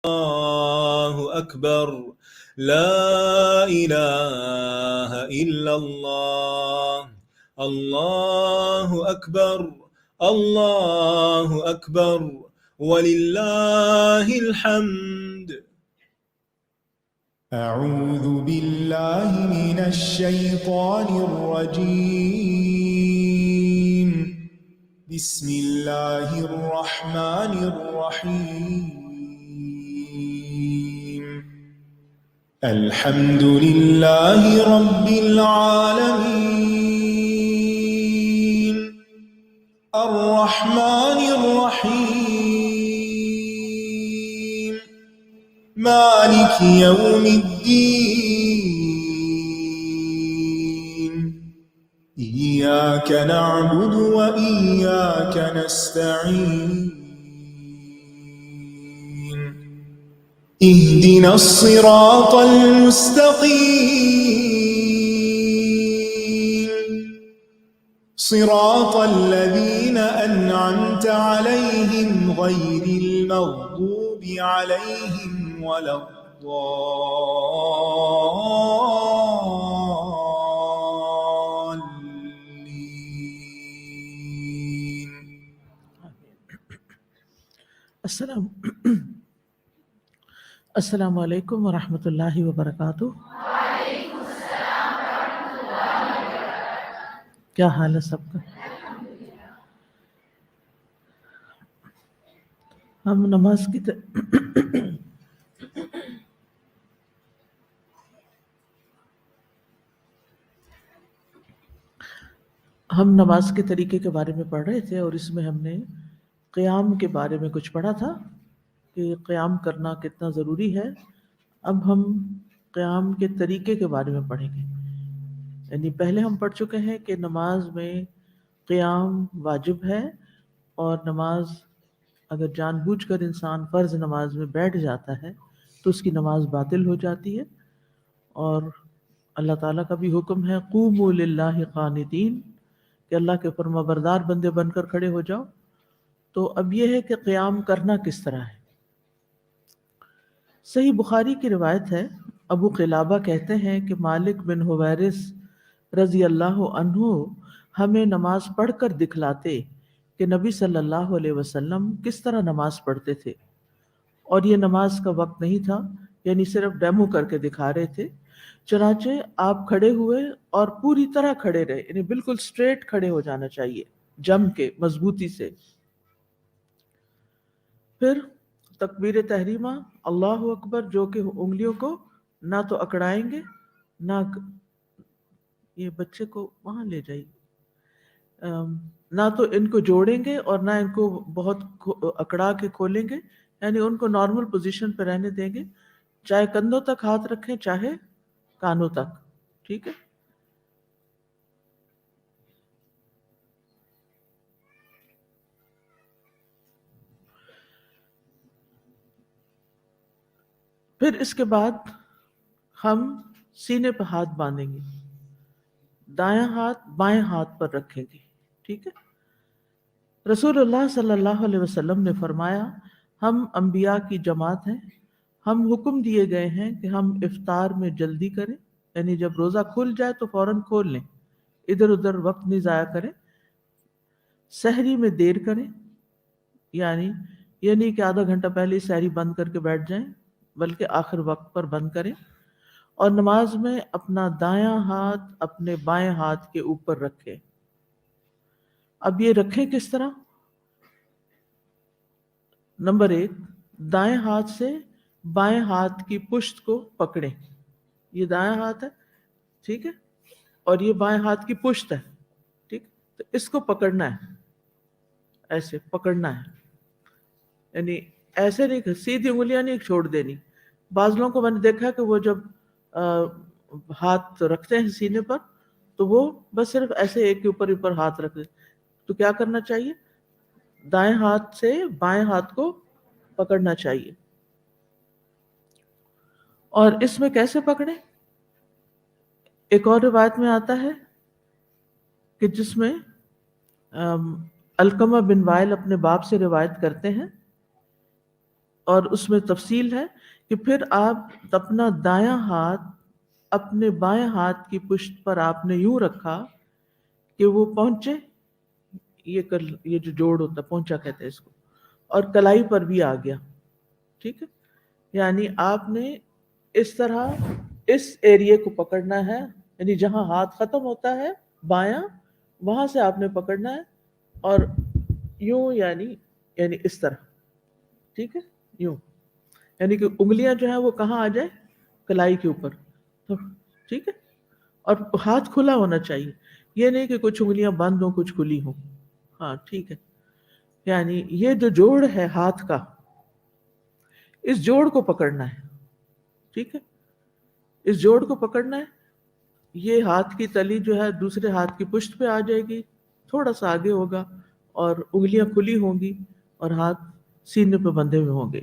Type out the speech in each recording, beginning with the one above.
الله أكبر لا إله إلا الله الله أكبر الله أكبر ولله الحمد. أعوذ بالله من الشيطان الرجيم. بسم الله الرحمن الرحيم. الحمد لله رب العالمين الرحمن الرحيم مالك يوم الدين إياك نعبد وإياك نستعين اهدنا الصراط المستقيم صراط الذين أنعمت عليهم غير المغضوب عليهم ولا الضالين. السلام علیکم ورحمۃ اللہ وبرکاتہ. کیا حال ہے سب کا؟ ہم نماز کے طریقے کے بارے میں پڑھ رہے تھے، اور اس میں ہم نے قیام کے بارے میں کچھ پڑھا تھا کہ قیام کرنا کتنا ضروری ہے. اب ہم قیام کے طریقے کے بارے میں پڑھیں گے. یعنی پہلے ہم پڑھ چکے ہیں کہ نماز میں قیام واجب ہے، اور نماز اگر جان بوجھ کر انسان فرض نماز میں بیٹھ جاتا ہے تو اس کی نماز باطل ہو جاتی ہے. اور اللہ تعالیٰ کا بھی حکم ہے قوموا للہ قانتین، کہ اللہ کے فرما بردار بندے بن کر کھڑے ہو جاؤ. تو اب یہ ہے کہ قیام کرنا کس طرح ہے. صحیح بخاری کی روایت ہے، ابو قلابہ کہتے ہیں کہ مالک بن حویرث رضی اللہ عنہ ہمیں نماز پڑھ کر دکھلاتے کہ نبی صلی اللہ علیہ وسلم کس طرح نماز پڑھتے تھے، اور یہ نماز کا وقت نہیں تھا، یعنی صرف ڈیمو کر کے دکھا رہے تھے. چنانچہ آپ کھڑے ہوئے اور پوری طرح کھڑے رہے، یعنی بالکل سٹریٹ کھڑے ہو جانا چاہیے، جم کے مضبوطی سے. پھر تکبیر تحریمہ اللہ اکبر، جو کہ انگلیوں کو نہ تو اکڑائیں گے، نہ یہ بچے کو وہاں لے جائیے، نہ تو ان کو جوڑیں گے اور نہ ان کو بہت اکڑا کے کھولیں گے، یعنی ان کو نارمل پوزیشن پہ رہنے دیں گے. چاہے کندھوں تک ہاتھ رکھیں چاہے کانوں تک، ٹھیک ہے. پھر اس کے بعد ہم سینے پہ ہاتھ باندھیں گے، دایاں ہاتھ بائیں ہاتھ پر رکھیں گے، ٹھیک ہے. رسول اللہ صلی اللہ علیہ وسلم نے فرمایا ہم انبیاء کی جماعت ہیں، ہم حکم دیے گئے ہیں کہ ہم افطار میں جلدی کریں، یعنی جب روزہ کھل جائے تو فوراً کھول لیں، ادھر ادھر وقت نہیں ضائع کریں. سحری میں دیر کریں، یعنی یہ نہیں کہ آدھا گھنٹہ پہلے ہی سحری بند کر کے بیٹھ جائیں، بلکہ آخر وقت پر بند کریں. اور نماز میں اپنا دایاں ہاتھ اپنے بائیں ہاتھ کے اوپر رکھیں. اب یہ رکھیں کس طرح؟ نمبر 1، دائیں ہاتھ سے بائیں ہاتھ کی پشت کو پکڑیں. یہ دائیں ہاتھ ہے، ٹھیک ہے، اور یہ بائیں ہاتھ کی پشت ہے، ٹھیک. تو اس کو پکڑنا ہے، ایسے پکڑنا ہے، یعنی ایسے نہیں، سیدھی انگلیاں نہیں چھوڑ دینی. بعض لوگوں کو میں نے دیکھا کہ وہ جب ہاتھ رکھتے ہیں سینے پر تو وہ بس صرف ایسے ایک کے اوپر ہاتھ رکھ دیتے. تو کیا کرنا چاہیے؟ دائیں ہاتھ سے بائیں ہاتھ کو پکڑنا چاہیے. اور اس میں کیسے پکڑیں؟ ایک اور روایت میں آتا ہے کہ جس میں علقمہ بن وائل اپنے باپ سے روایت کرتے ہیں، اور اس میں تفصیل ہے کہ پھر آپ اپنا دایاں ہاتھ اپنے بائیں ہاتھ کی پشت پر آپ نے یوں رکھا کہ وہ پہنچے، یہ جو جوڑ ہوتا ہے پہنچا کہتے ہیں اس کو، اور کلائی پر بھی آ گیا. ٹھیک ہے، یعنی آپ نے اس طرح اس ایریے کو پکڑنا ہے، یعنی جہاں ہاتھ ختم ہوتا ہے بایاں، وہاں سے آپ نے پکڑنا ہے اور یوں یعنی اس طرح. ٹھیک ہے، یوں یعنی کہ انگلیاں جو ہیں وہ کہاں آ جائے، کلائی کے اوپر. تو ٹھیک ہے، اور ہاتھ کھلا ہونا چاہیے، یہ نہیں کہ کچھ انگلیاں بند ہوں کچھ کھلی ہوں. ہاں ٹھیک ہے، یعنی یہ جو جوڑ ہے ہاتھ کا، اس جوڑ کو پکڑنا ہے. ٹھیک ہے، اس جوڑ کو پکڑنا ہے. یہ ہاتھ کی تلی جو ہے دوسرے ہاتھ کی پشت پہ آ جائے گی، تھوڑا سا آگے ہوگا اور انگلیاں کھلی ہوں گی اور ہاتھ سینے پہ بندھے ہوئے ہوں گے.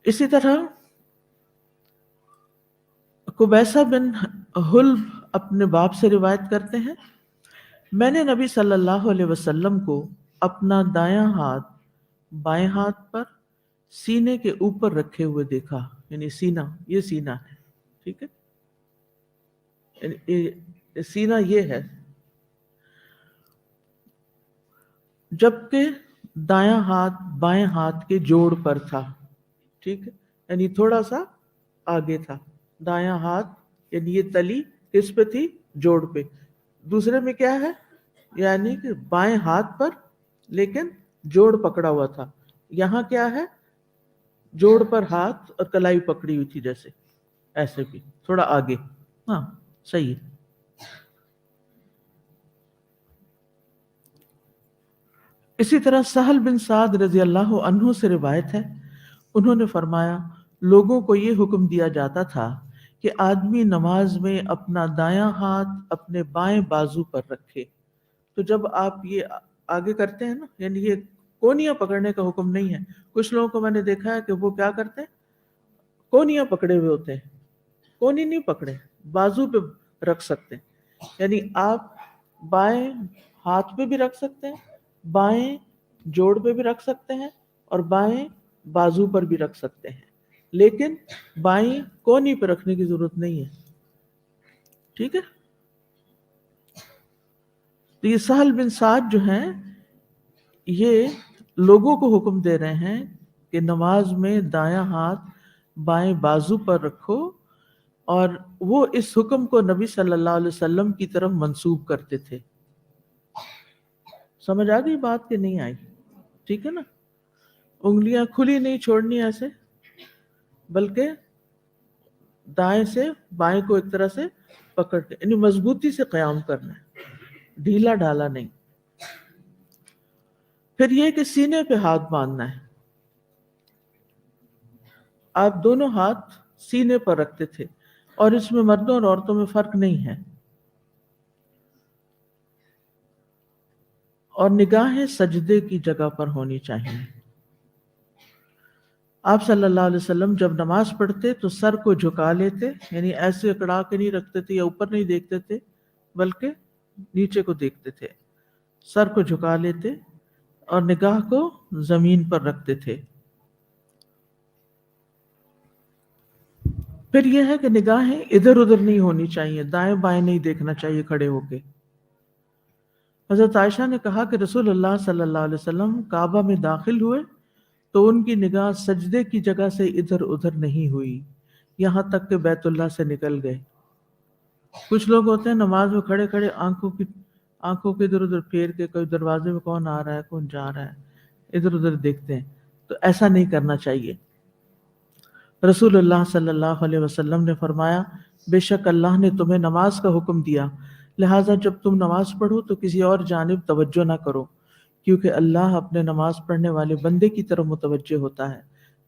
اسی طرح قبیصہ بن حلب اپنے باپ سے روایت کرتے ہیں، میں نے نبی صلی اللہ علیہ وسلم کو اپنا دایاں ہاتھ بائیں ہاتھ پر سینے کے اوپر رکھے ہوئے دیکھا. یعنی سینہ، یہ سینہ ہے. ٹھیک ہے، یعنی سینہ یہ ہے، جبکہ دایاں ہاتھ بائیں ہاتھ کے جوڑ پر تھا. ٹھیک ہے، یعنی تھوڑا سا آگے تھا. دایاں ہاتھ یعنی یہ تلی کس پہ تھی، جوڑ پہ. دوسرے میں کیا ہے، یعنی کہ بائیں ہاتھ پر لیکن جوڑ پکڑا ہوا تھا. یہاں کیا ہے، جوڑ پر ہاتھ اور کلائی پکڑی ہوئی تھی، جیسے ایسے بھی تھوڑا آگے. ہاں صحیح ہے. اسی طرح سہل بن سعد رضی اللہ عنہ سے روایت ہے، انہوں نے فرمایا لوگوں کو یہ حکم دیا جاتا تھا کہ آدمی نماز میں اپنا دایاں ہاتھ اپنے بائیں بازو پر رکھے. تو جب آپ یہ آگے کرتے ہیں نا، یعنی یہ کونیاں پکڑنے کا حکم نہیں ہے. کچھ لوگوں کو میں نے دیکھا ہے کہ وہ کیا کرتے ہیں، کونیاں پکڑے ہوئے ہوتے ہیں. کونی نہیں پکڑے، بازو پہ رکھ سکتے ہیں. یعنی آپ بائیں ہاتھ پہ بھی رکھ سکتے ہیں، بائیں جوڑ پہ بھی رکھ سکتے ہیں اور بائیں بازو پر بھی رکھ سکتے ہیں، لیکن بائیں کونی پہ رکھنے کی ضرورت نہیں ہے. ٹھیک ہے، تو یہ سہل بن سعد جو ہیں یہ لوگوں کو حکم دے رہے ہیں کہ نماز میں دایاں ہاتھ بائیں بازو پر رکھو، اور وہ اس حکم کو نبی صلی اللہ علیہ وسلم کی طرف منسوب کرتے تھے. سمجھ آ گئی بات کہ نہیں آئی؟ ٹھیک ہے نا، انگلیاں کھلی نہیں چھوڑنی ایسے، بلکہ دائیں سے بائیں کو ایک طرح سے پکڑ کے، یعنی مضبوطی سے قیام کرنا ہے، ڈھیلا ڈھالا نہیں. پھر یہ کہ سینے پہ ہاتھ باندھنا ہے. آپ دونوں ہاتھ سینے پر رکھتے تھے، اور اس میں مردوں اور عورتوں میں فرق نہیں ہے. اور نگاہیں سجدے کی جگہ پر ہونی چاہیے. آپ صلی اللہ علیہ وسلم جب نماز پڑھتے تو سر کو جھکا لیتے، یعنی ایسے اکڑا کے نہیں رکھتے تھے یا اوپر نہیں دیکھتے تھے، بلکہ نیچے کو دیکھتے تھے. سر کو جھکا لیتے اور نگاہ کو زمین پر رکھتے تھے. پھر یہ ہے کہ نگاہیں ادھر ادھر نہیں ہونی چاہیے، دائیں بائیں نہیں دیکھنا چاہیے کھڑے ہو کے. حضرت عائشہ نے کہا کہ رسول اللہ صلی اللہ علیہ وسلم کعبہ میں داخل ہوئے تو ان کی نگاہ سجدے کی جگہ سے ادھر ادھر نہیں ہوئی، یہاں تک کہ بیت اللہ سے نکل گئے. کچھ لوگ ہوتے ہیں نماز میں کھڑے کھڑے آنکھوں کے ادھر ادھر پھیر کے، کوئی دروازے میں کون آ رہا ہے کون جا رہا ہے، ادھر ادھر دیکھتے ہیں. تو ایسا نہیں کرنا چاہیے. رسول اللہ صلی اللہ علیہ وسلم نے فرمایا بے شک اللہ نے تمہیں نماز کا حکم دیا، لہٰذا جب تم نماز پڑھو تو کسی اور جانب توجہ نہ کرو، کیونکہ اللہ اپنے نماز پڑھنے والے بندے کی طرف متوجہ ہوتا ہے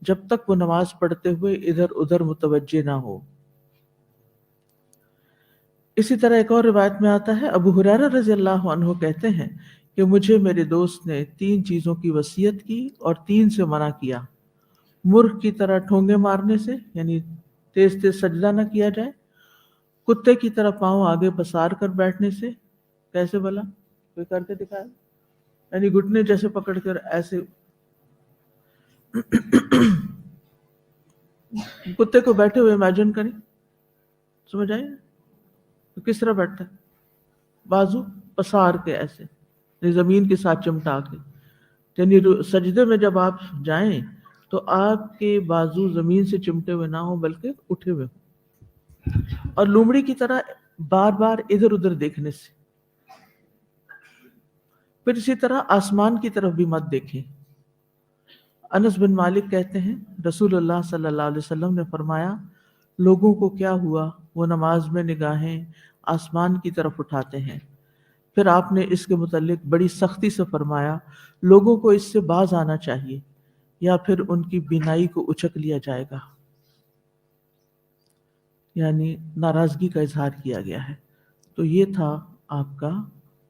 جب تک وہ نماز پڑھتے ہوئے ادھر ادھر متوجہ نہ ہو. اسی طرح ایک اور روایت میں آتا ہے، ابو ہریرہ رضی اللہ عنہ کہتے ہیں کہ مجھے میرے دوست نے 3 چیزوں کی وصیت کی اور 3 سے منع کیا. مرغ کی طرح ٹھونگے مارنے سے، یعنی تیز تیز سجدہ نہ کیا جائے. کتے کی طرح پاؤں آگے پسار کر بیٹھنے سے، کیسے بلا کوئی کر کے دکھائے یعنی گھٹنے جیسے پکڑ کر ایسے کتے کو بیٹھے ہوئے امیجن کریں، سمجھ آئے تو کس طرح بیٹھتا ہے، بازو پسار کے ایسے، یعنی زمین کے ساتھ چمٹا کے، یعنی سجدے میں جب آپ جائیں تو آپ کے بازو زمین سے چمٹے ہوئے نہ ہوں بلکہ اٹھے ہوئے ہوں، اور لومڑی کی طرح بار بار ادھر ادھر دیکھنے سے۔ پھر اسی طرح آسمان کی طرف بھی مت دیکھیں۔ انس بن مالک کہتے ہیں رسول اللہ صلی اللہ علیہ وسلم نے فرمایا لوگوں کو کیا ہوا، وہ نماز میں نگاہیں آسمان کی طرف اٹھاتے ہیں۔ پھر آپ نے اس کے متعلق بڑی سختی سے فرمایا لوگوں کو اس سے باز آنا چاہیے یا پھر ان کی بینائی کو اچک لیا جائے گا، یعنی ناراضگی کا اظہار کیا گیا ہے۔ تو یہ تھا آپ کا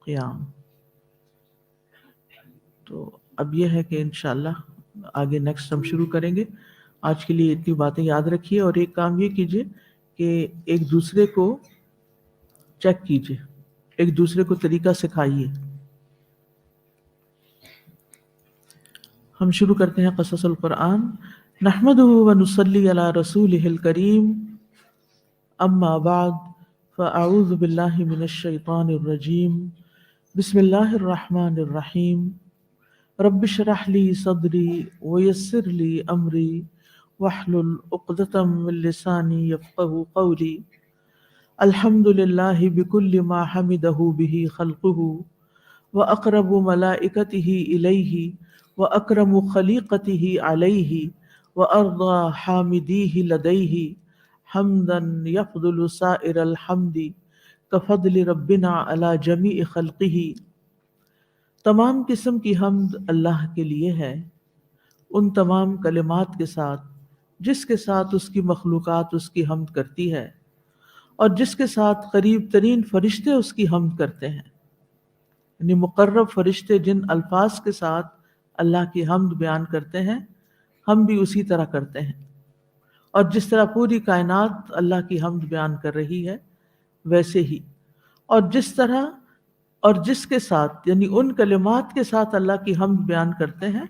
قیام۔ تو اب یہ ہے کہ انشاءاللہ آگے نیکسٹ ہم شروع کریں گے۔ آج کے لیے اتنی باتیں یاد رکھیے، اور ایک کام یہ کیجئے کہ ایک دوسرے کو چیک کیجئے، ایک دوسرے کو طریقہ سکھائیے۔ ہم شروع کرتے ہیں قصص القرآن۔ نحمده ونصلی علی رسولہ الکریم، اما بعد فاعوذ باللہ من الشیطان الرجیم، بسم اللہ الرحمن الرحیم۔ رب اشرح لی صدری ویسر لی امری واحلل عقدۃ من لسانی یفقهوا قولی۔ الحمد للہ بکل ما حمدہ بہ خلقہ واقرب ملائکتہ الیہ واکرم خلیقتہ علیہ وارضى حامدیہ لدیہ حمدا یفضل سائر الحمد کفضل ربنا علی جمیع خلقہ۔ تمام قسم کی حمد اللہ کے لیے ہے، ان تمام کلمات کے ساتھ جس کے ساتھ اس کی مخلوقات اس کی حمد کرتی ہے، اور جس کے ساتھ قریب ترین فرشتے اس کی حمد کرتے ہیں، یعنی مقرب فرشتے جن الفاظ کے ساتھ اللہ کی حمد بیان کرتے ہیں ہم بھی اسی طرح کرتے ہیں، اور جس طرح پوری کائنات اللہ کی حمد بیان کر رہی ہے ویسے ہی، اور جس طرح اور جس کے ساتھ یعنی ان کلمات کے ساتھ اللہ کی حمد بیان کرتے ہیں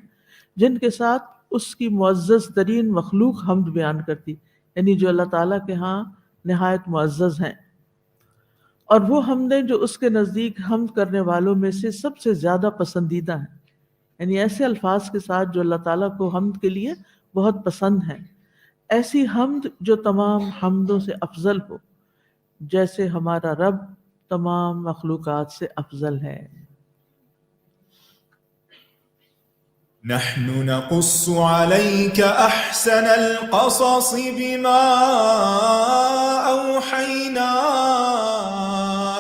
جن کے ساتھ اس کی معزز ترین مخلوق حمد بیان کرتی، یعنی جو اللہ تعالیٰ کے ہاں نہایت معزز ہیں، اور وہ حمدیں جو اس کے نزدیک حمد کرنے والوں میں سے سب سے زیادہ پسندیدہ ہیں، یعنی ایسے الفاظ کے ساتھ جو اللہ تعالیٰ کو حمد کے لیے بہت پسند ہیں، ایسی حمد جو تمام حمدوں سے افضل ہو، جیسے ہمارا رب تمام مخلوقات سے افضل ہے۔ نحن نقص عليك أحسن القصص بما أوحينا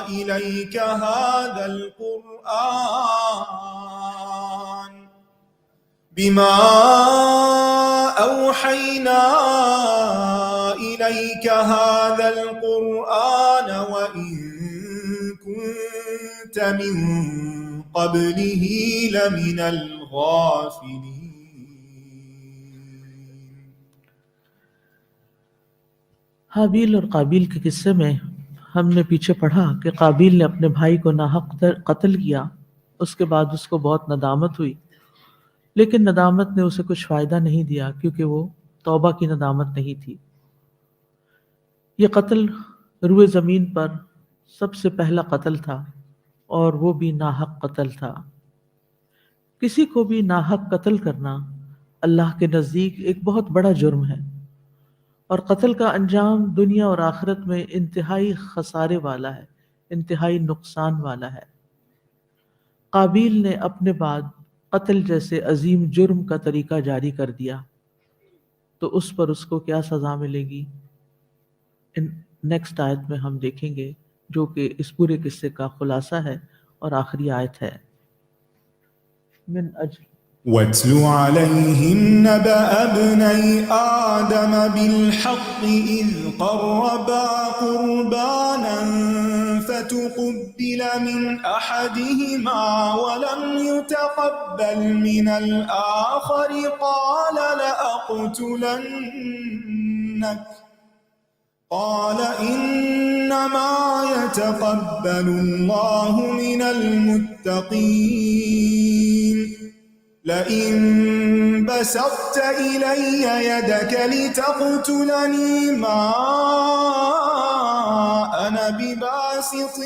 إليك هذا القرآن وإن كنت من قبله لمن الغافلين۔ حابیل اور قابیل کے قصے میں ہم نے پیچھے پڑھا کہ قابیل نے اپنے بھائی کو ناحق قتل کیا، اس کے بعد اس کو بہت ندامت ہوئی، لیکن ندامت نے اسے کچھ فائدہ نہیں دیا کیونکہ وہ توبہ کی ندامت نہیں تھی۔ یہ قتل روئے زمین پر سب سے پہلا قتل تھا، اور وہ بھی ناحق قتل تھا۔ کسی کو بھی ناحق قتل کرنا اللہ کے نزدیک ایک بہت بڑا جرم ہے، اور قتل کا انجام دنیا اور آخرت میں انتہائی خسارے والا ہے، انتہائی نقصان والا ہے۔ قابیل نے اپنے بعد قتل جیسے عظیم جرم کا طریقہ جاری کر دیا، تو اس پر اس کو کیا سزا ملے گی، نیکسٹ آیت میں ہم دیکھیں گے، جو کہ اس پورے قصے کا خلاصہ ہے اور آخری آیت ہے۔ من اجل وَاتْلُ عَلَيْهِمْ نَبَأَ ابْنَيْ آدَمَ بِالْحَقِّ إِذْ قَرَّبَا قُرْبَانًا فَتُقُبِّلَ مِنْ أَحَدِهِمَا وَلَمْ يُتَقَبَّلْ مِنَ الْآخَرِ قَالَ قال إنما يتقبل الله من المتقين لئن بسطت إلي يدك لتقتلني ما أنا بباسط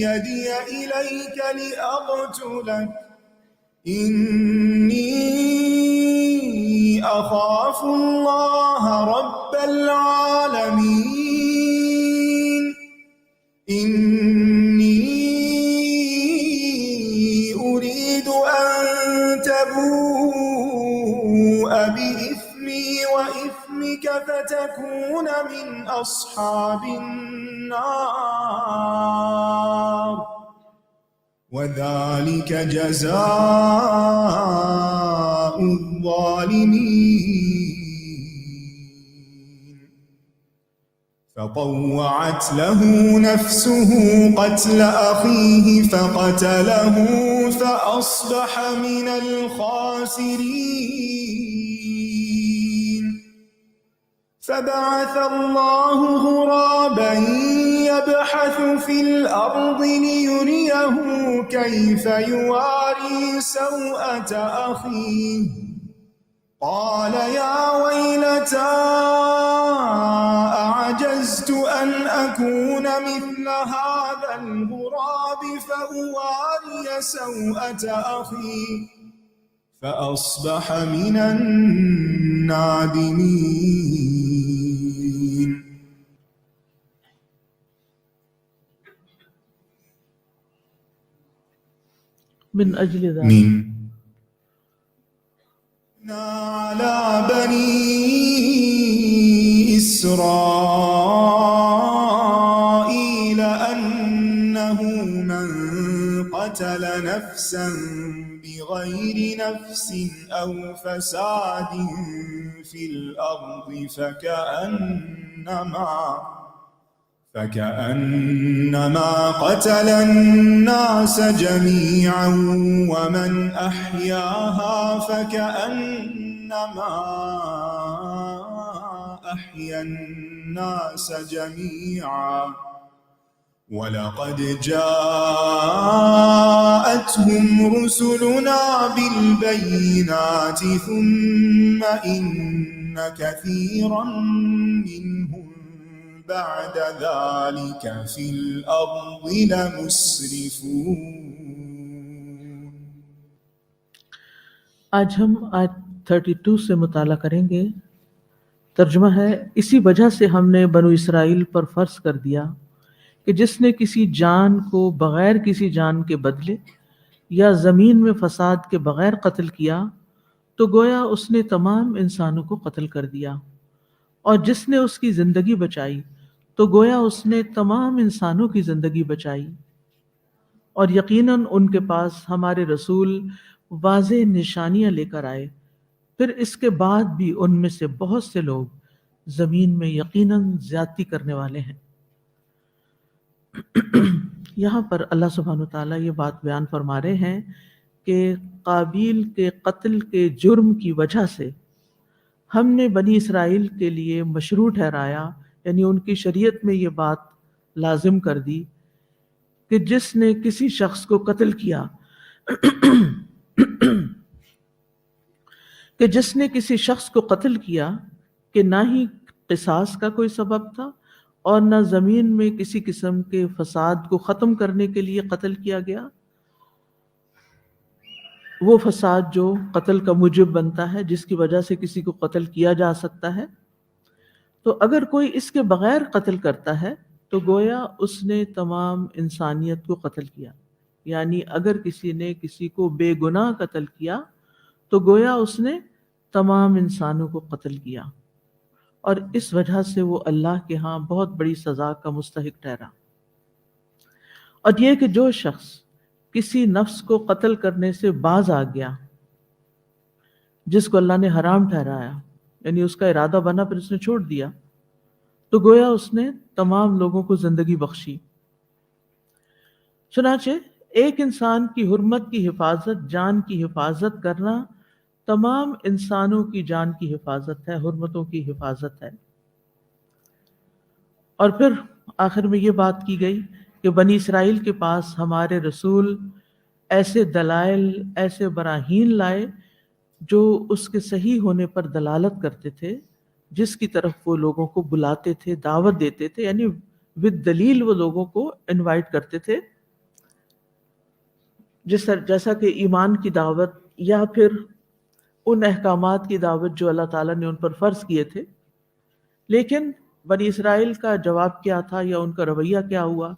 يدي إليك لأقتلك إني أخاف الله رب العالمين إني أريد أن تبوء بإثمي وإثمك فتكون من أصحاب النار وذلك جزاء الظالمين فطوعت له نفسه قتل أخيه فقتله فأصبح من الخاسرين فبعث الله غرابا يبحث في الأرض ليريه كيف يواري سوءة أخيه قال يا ويلتى أعجزت أن أكون مثل هذا الغراب فأواري سوءة أخي فأصبح من النادمين من أجل ذلك على بني إسرائيل أنه من قتل نفسا بغير نفس أو فساد في الأرض فكأنما قتل الناس جميعا ومن أحياها فكأنما أحيا الناس جميعا ولقد جاءتهم رسلنا بالبينات ثم إن كثيرا منهم بعد ذلك في الأرض لمسرفون. آج ہم آیت 32 سے مطالعہ کریں گے. ترجمہ ہے: اسی وجہ سے ہم نے بنو اسرائیل پر فرض کر دیا کہ جس نے کسی جان کو بغیر کسی جان کے بدلے یا زمین میں فساد کے بغیر قتل کیا تو گویا اس نے تمام انسانوں کو قتل کر دیا، اور جس نے اس کی زندگی بچائی تو گویا اس نے تمام انسانوں کی زندگی بچائی. اور یقیناً ان کے پاس ہمارے رسول واضح نشانیاں لے کر آئے، پھر اس کے بعد بھی ان میں سے بہت سے لوگ زمین میں یقیناً زیادتی کرنے والے ہیں. یہاں پر اللہ سبحانہ وتعالیٰ یہ بات بیان فرما رہے ہیں کہ قابیل کے قتل کے جرم کی وجہ سے ہم نے بنی اسرائیل کے لیے مشروع ٹھہرایا، یعنی ان کی شریعت میں یہ بات لازم کر دی کہ جس نے کسی شخص کو قتل کیا کہ نہ ہی قصاص کا کوئی سبب تھا اور نہ زمین میں کسی قسم کے فساد کو ختم کرنے کے لیے قتل کیا گیا، وہ فساد جو قتل کا موجب بنتا ہے، جس کی وجہ سے کسی کو قتل کیا جا سکتا ہے، تو اگر کوئی اس کے بغیر قتل کرتا ہے تو گویا اس نے تمام انسانیت کو قتل کیا. یعنی اگر کسی نے کسی کو بے گناہ قتل کیا تو گویا اس نے تمام انسانوں کو قتل کیا، اور اس وجہ سے وہ اللہ کے ہاں بہت بڑی سزا کا مستحق ٹھہرا. اور یہ کہ جو شخص کسی نفس کو قتل کرنے سے باز آ گیا جس کو اللہ نے حرام ٹھہرایا، یعنی اس کا ارادہ بنا پھر اس نے چھوڑ دیا، تو گویا اس نے تمام لوگوں کو زندگی بخشی. چنانچہ ایک انسان کی حرمت کی حفاظت، جان کی حفاظت کرنا تمام انسانوں کی جان کی حفاظت ہے، حرمتوں کی حفاظت ہے. اور پھر آخر میں یہ بات کی گئی کہ بنی اسرائیل کے پاس ہمارے رسول ایسے دلائل، ایسے براہین لائے جو اس کے صحیح ہونے پر دلالت کرتے تھے، جس کی طرف وہ لوگوں کو بلاتے تھے، دعوت دیتے تھے، یعنی ود دلیل وہ لوگوں کو انوائٹ کرتے تھے، جیسا کہ ایمان کی دعوت یا پھر ان احکامات کی دعوت جو اللہ تعالیٰ نے ان پر فرض کیے تھے۔ لیکن بنی اسرائیل کا جواب کیا تھا یا ان کا رویہ کیا ہوا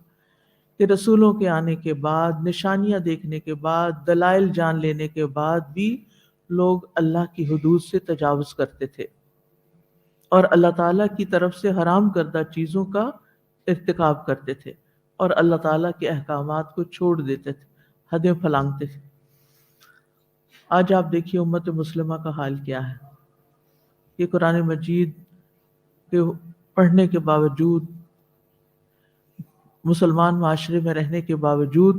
کہ رسولوں کے آنے کے بعد، نشانیاں دیکھنے کے بعد، دلائل جان لینے کے بعد بھی لوگ اللہ کی حدود سے تجاوز کرتے تھے اور اللہ تعالیٰ کی طرف سے حرام کردہ چیزوں کا ارتکاب کرتے تھے اور اللہ تعالیٰ کے احکامات کو چھوڑ دیتے تھے، حدیں پھلانگتے تھے۔ آج آپ دیکھیے امت مسلمہ کا حال کیا ہے کہ قرآن مجید کے پڑھنے کے باوجود، مسلمان معاشرے میں رہنے کے باوجود،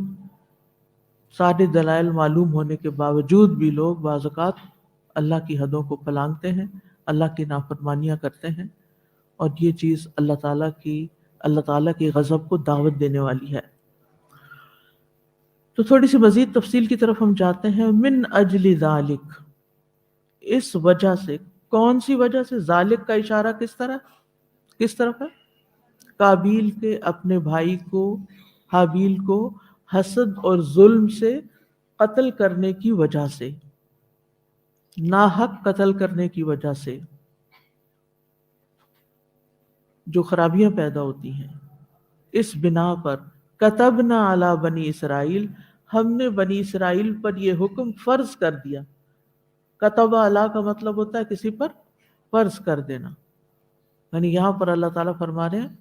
سارے دلائل معلوم ہونے کے باوجود بھی لوگ بعض اوقات اللہ کی حدوں کو پھلانگتے ہیں، اللہ کی نافرمانیاں کرتے ہیں، اور یہ چیز اللہ تعالیٰ کی غضب کو دعوت دینے والی ہے۔ تو تھوڑی سی مزید تفصیل کی طرف ہم جاتے ہیں۔ من اجل ذالک، اس وجہ سے، کون سی وجہ سے؟ ذالک کا اشارہ کس طرف ہے؟ قابیل کے اپنے بھائی کو، حابیل کو حسد اور ظلم سے قتل کرنے کی وجہ سے، ناحق قتل کرنے کی وجہ سے جو خرابیاں پیدا ہوتی ہیں، اس بنا پر کتبنا علی بنی اسرائیل، ہم نے بنی اسرائیل پر یہ حکم فرض کر دیا۔ کتب علی کا مطلب ہوتا ہے کسی پر فرض کر دینا، یعنی یہاں پر اللہ تعالیٰ فرما رہے ہیں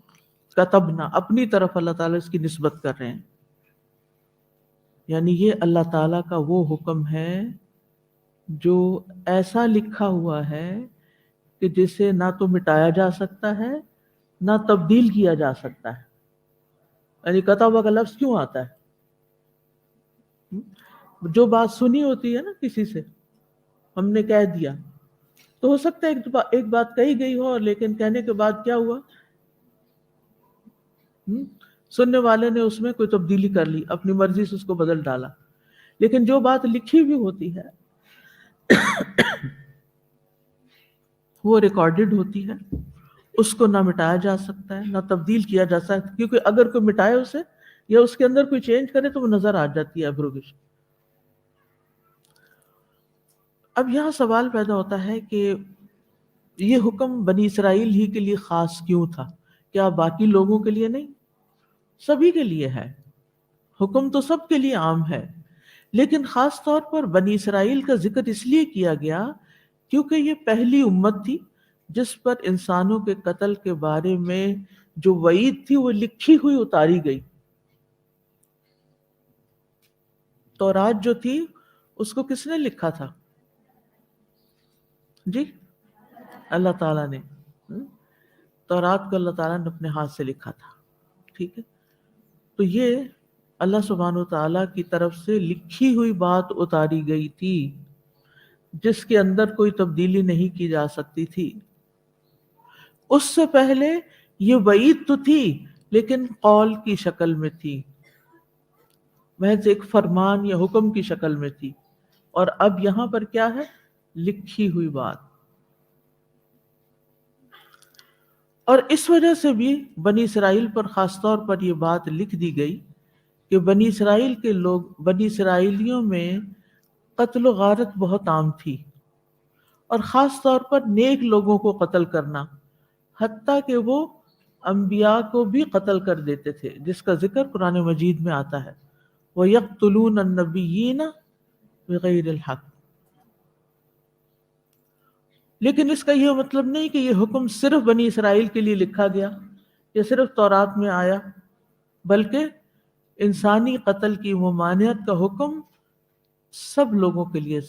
کتبنا، اپنی طرف اللہ تعالیٰ اس کی نسبت کر رہے ہیں، یعنی یہ اللہ تعالیٰ کا وہ حکم ہے جو ایسا لکھا ہوا ہے کہ جسے نہ تو مٹایا جا سکتا ہے نہ تبدیل کیا جا سکتا ہے۔ یعنی کتب کا لفظ کیوں آتا ہے؟ جو بات سنی ہوتی ہے نا کسی سے، ہم نے کہہ دیا، تو ہو سکتا ہے ایک بات کہی گئی ہو، لیکن کہنے کے بعد کیا ہوا، سننے والے نے اس میں کوئی تبدیلی کر لی، اپنی مرضی سے اس کو بدل ڈالا۔ لیکن جو بات لکھی ہوئی ہوتی ہے وہ ریکارڈڈ ہوتی ہے، اس کو نہ مٹایا جا سکتا ہے نہ تبدیل کیا جا سکتا ہے، کیونکہ اگر کوئی مٹائے اسے یا اس کے اندر کوئی چینج کرے تو وہ نظر آ جاتی ہے ایبروگیشن۔ اب یہاں سوال پیدا ہوتا ہے کہ یہ حکم بنی اسرائیل ہی کے لیے خاص کیوں تھا؟ کیا باقی لوگوں کے لیے نہیں؟ سبھی کے لیے ہے، حکم تو سب کے لیے عام ہے، لیکن خاص طور پر بنی اسرائیل کا ذکر اس لیے کیا گیا کیونکہ یہ پہلی امت تھی جس پر انسانوں کے قتل کے بارے میں جو وعید تھی وہ لکھی ہوئی اتاری گئی۔ تورات جو تھی اس کو کس نے لکھا تھا؟ جی، اللہ تعالیٰ نے۔ تورات کو اللہ تعالیٰ نے اپنے ہاتھ سے لکھا تھا، ٹھیک ہے؟ تو یہ اللہ سبحانہ وتعالیٰ کی طرف سے لکھی ہوئی بات اتاری گئی تھی جس کے اندر کوئی تبدیلی نہیں کی جا سکتی تھی۔ اس سے پہلے یہ وعید تو تھی لیکن قول کی شکل میں تھی، محض ایک فرمان یا حکم کی شکل میں تھی، اور اب یہاں پر کیا ہے؟ لکھی ہوئی بات۔ اور اس وجہ سے بھی بنی اسرائیل پر خاص طور پر یہ بات لکھ دی گئی کہ بنی اسرائیل کے لوگ، بنی اسرائیلیوں میں قتل و غارت بہت عام تھی، اور خاص طور پر نیک لوگوں کو قتل کرنا، حتیٰ کہ وہ انبیاء کو بھی قتل کر دیتے تھے، جس کا ذکر قرآن مجید میں آتا ہے وَيَقْتُلُونَ النَّبِيِّينَ بِغَيْرِ الْحَقِّ۔ لیکن اس کا یہ مطلب نہیں کہ یہ حکم صرف بنی اسرائیل کے لیے لکھا گیا یا صرف تورات میں آیا، بلکہ انسانی قتل کی ممانعت کا حکم سب لوگوں کے لیے،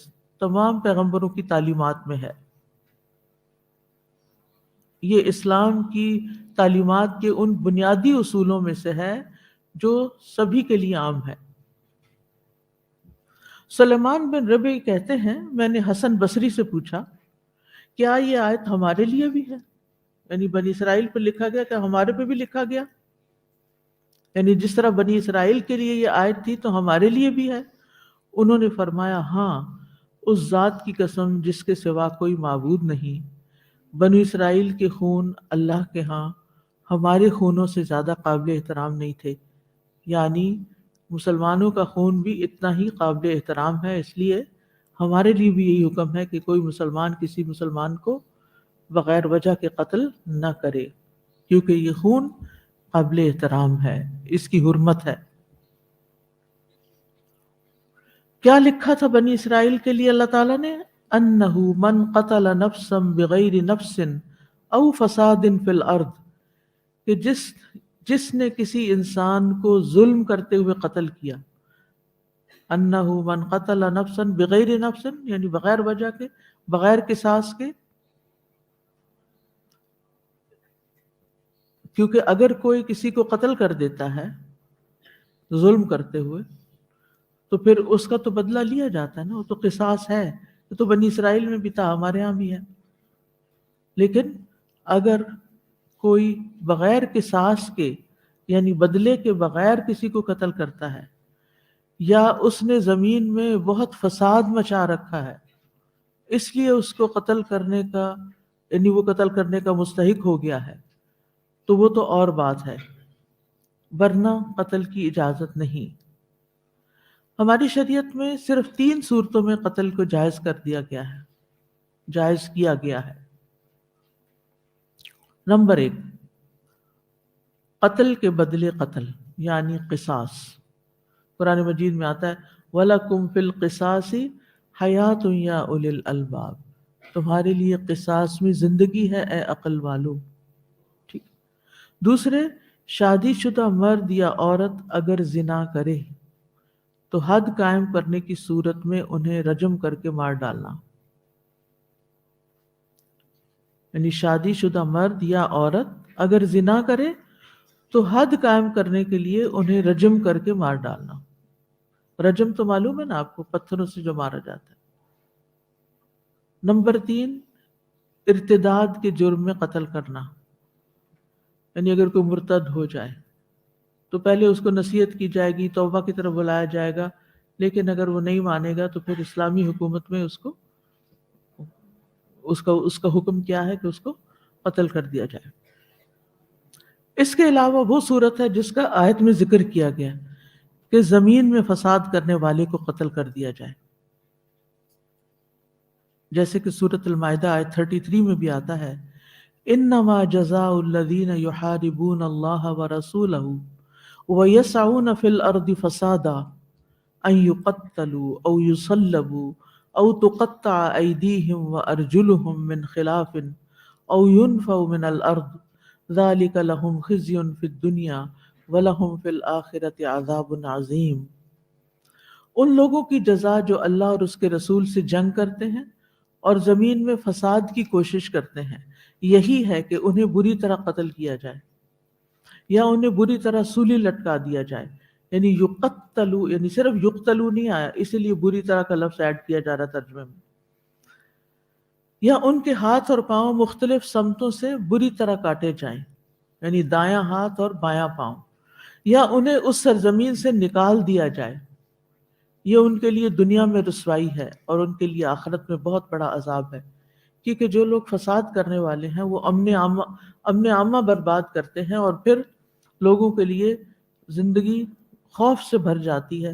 تمام پیغمبروں کی تعلیمات میں ہے۔ یہ اسلام کی تعلیمات کے ان بنیادی اصولوں میں سے ہے جو سبھی کے لیے عام ہے۔ سلیمان بن ربیع کہتے ہیں، میں نے حسن بصری سے پوچھا کیا یہ آیت ہمارے لیے بھی ہے؟ یعنی بنی اسرائیل پر لکھا گیا، کہ ہمارے پہ بھی لکھا گیا؟ یعنی جس طرح بنی اسرائیل کے لیے یہ آیت تھی تو ہمارے لیے بھی ہے؟ انہوں نے فرمایا ہاں، اس ذات کی قسم جس کے سوا کوئی معبود نہیں، بنی اسرائیل کے خون اللہ کے ہاں ہمارے خونوں سے زیادہ قابل احترام نہیں تھے، یعنی مسلمانوں کا خون بھی اتنا ہی قابل احترام ہے، اس لیے ہمارے لیے بھی یہی حکم ہے کہ کوئی مسلمان کسی مسلمان کو بغیر وجہ کے قتل نہ کرے، کیونکہ یہ خون قابل احترام ہے، اس کی حرمت ہے۔ کیا لکھا تھا بنی اسرائیل کے لیے اللہ تعالیٰ نے؟ انہ من قتل نفسا بغیر نفس او فساد فی الارض، کہ جس نے کسی انسان کو ظلم کرتے ہوئے قتل کیا، انہ من قتل نفسا بغیر نفس یعنی بغیر وجہ کے، بغیر قصاص کے، کیونکہ اگر کوئی کسی کو قتل کر دیتا ہے ظلم کرتے ہوئے تو پھر اس کا تو بدلہ لیا جاتا ہے نا، وہ تو قصاص ہے، وہ تو بنی اسرائیل میں بھی تھا، ہمارے ہاں بھی ہے۔ لیکن اگر کوئی بغیر قصاص کے یعنی بدلے کے بغیر کسی کو قتل کرتا ہے، یا اس نے زمین میں بہت فساد مچا رکھا ہے اس لیے اس کو قتل کرنے کا یعنی وہ قتل کرنے کا مستحق ہو گیا ہے، تو وہ تو اور بات ہے، ورنہ قتل کی اجازت نہیں۔ ہماری شریعت میں صرف 3 صورتوں میں قتل کو جائز کر دیا گیا ہے، جائز کیا گیا ہے۔ نمبر 1، قتل کے بدلے قتل یعنی قصاص۔ قرآن مجید میں آتا ہے وَلَكُمْ فِي الْقِصَاصِ حَيَاةٌ يَا أُولِي الْأَلْبَابِ، تمہارے لیے قصاص میں زندگی ہے اے عقل والو۔ ٹھیک۔ دوسرے، شادی شدہ مرد یا عورت اگر زنا کرے تو حد قائم کرنے کی صورت میں انہیں رجم کر کے مار ڈالنا، یعنی شادی شدہ مرد یا عورت اگر زنا کرے تو حد قائم کرنے کے لیے انہیں رجم کر کے مار ڈالنا۔ رجم تو معلوم ہے نا آپ کو، پتھروں سے جو مارا جاتا ہے۔ نمبر 3، ارتداد کے جرم میں قتل کرنا، یعنی اگر کوئی مرتد ہو جائے تو پہلے اس کو نصیحت کی جائے گی، توبہ کی طرف بلایا جائے گا، لیکن اگر وہ نہیں مانے گا تو پھر اسلامی حکومت میں اس کا حکم کیا ہے کہ اس کو قتل کر دیا جائے۔ اس کے علاوہ وہ صورت ہے جس کا آیت میں ذکر کیا گیا کہ زمین میں فساد کرنے والے کو قتل کر دیا جائے، جیسے کہ سورۃ المائدہ آیت 33 میں بھی آتا ہے انما جزاء الذین یحاربون اللہ ورسولہ وَيَسْعَوْنَ فِي الْأَرْضِ فَسَادًا أَن يُقَتَّلُوا أَوْ يُصَلَّبُوا أَوْ تُقَطَّعَ أَيْدِيهِمْ وَأَرْجُلُهُم مِّنْ خِلَافٍ أَوْ يُنْفَوْا مِنَ الْأَرْضِ ذَلِكَ لَهُمْ خِزْيٌ فِي الدُّنْيَا وَلَهُمْ فِي الْآخِرَةِ عَذَابٌ عَظِيمٌ۔ ان لوگوں کی جزا جو اللہ اور اس کے رسول سے جنگ کرتے ہیں اور زمین میں فساد کی کوشش کرتے ہیں، یہی ہے کہ انہیں بری طرح قتل کیا جائے یا انہیں بری طرح سولی لٹکا دیا جائے، یعنی یقتلو، یعنی صرف یقتلو نہیں آیا، اسی لیے بری طرح کا لفظ ایڈ کیا جا رہا ترجمے میں، یا ان کے ہاتھ اور پاؤں مختلف سمتوں سے بری طرح کاٹے جائیں، یعنی دایاں ہاتھ اور بایاں پاؤں، یا انہیں اس سرزمین سے نکال دیا جائے۔ یہ ان کے لیے دنیا میں رسوائی ہے اور ان کے لیے آخرت میں بہت بڑا عذاب ہے، کیونکہ جو لوگ فساد کرنے والے ہیں وہ امن عامہ برباد کرتے ہیں، اور پھر لوگوں کے لیے زندگی خوف سے بھر جاتی ہے،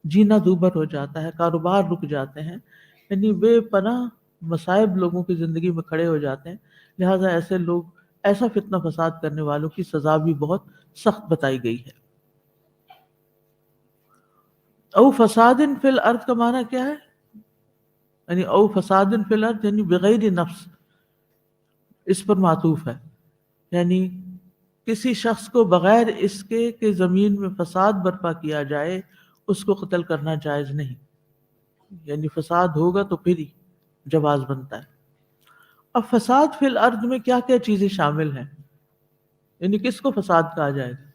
جینا دوبر ہو جاتا ہے، کاروبار رک جاتے ہیں، یعنی بے پناہ مصائب لوگوں کی زندگی میں کھڑے ہو جاتے ہیں۔ لہٰذا ایسے لوگ، ایسا فتنہ فساد کرنے والوں کی سزا بھی بہت سخت بتائی گئی ہے۔ او فساد فی الارض کا معنی کیا ہے؟ یعنی او فساد فی الارض یعنی بغیر نفس، اس پر معطوف ہے، یعنی کسی شخص کو بغیر اس کے کہ زمین میں فساد برپا کیا جائے اس کو قتل کرنا جائز نہیں، یعنی فساد ہوگا تو پھر ہی جواز بنتا ہے۔ اب فساد فی الارض میں کیا کیا چیزیں شامل ہیں، یعنی کس کو فساد کہا جائے گا؟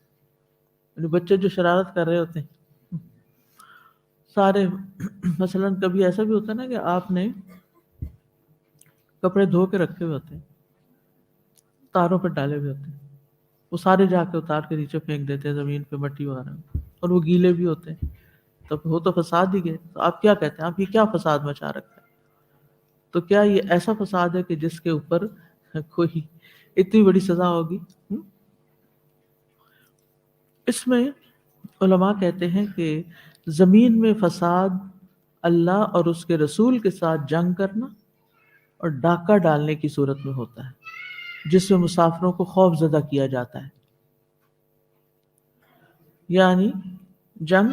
یعنی بچے جو شرارت کر رہے ہوتے ہیں سارے، مثلا کبھی ایسا بھی ہوتا ہے نا کہ آپ نے کپڑے دھو کے رکھے ہوئے ہوتے ہیں تاروں پہ ڈالے ہوئے ہوتے ہیں، وہ سارے جا کے اتار کے نیچے پھینک دیتے ہیں زمین پہ، مٹی وغیرہ میں، اور وہ گیلے بھی ہوتے ہیں، تو وہ تو فساد ہی گئے. تو آپ کیا کہتے ہیں، آپ یہ کیا فساد مچا رکھا ہے؟ تو کیا یہ ایسا فساد ہے کہ جس کے اوپر کوئی اتنی بڑی سزا ہوگی؟ اس میں علماء کہتے ہیں کہ زمین میں فساد اللہ اور اس کے رسول کے ساتھ جنگ کرنا اور ڈاکہ ڈالنے کی صورت میں ہوتا ہے، جس میں مسافروں کو خوف زدہ کیا جاتا ہے. یعنی جنگ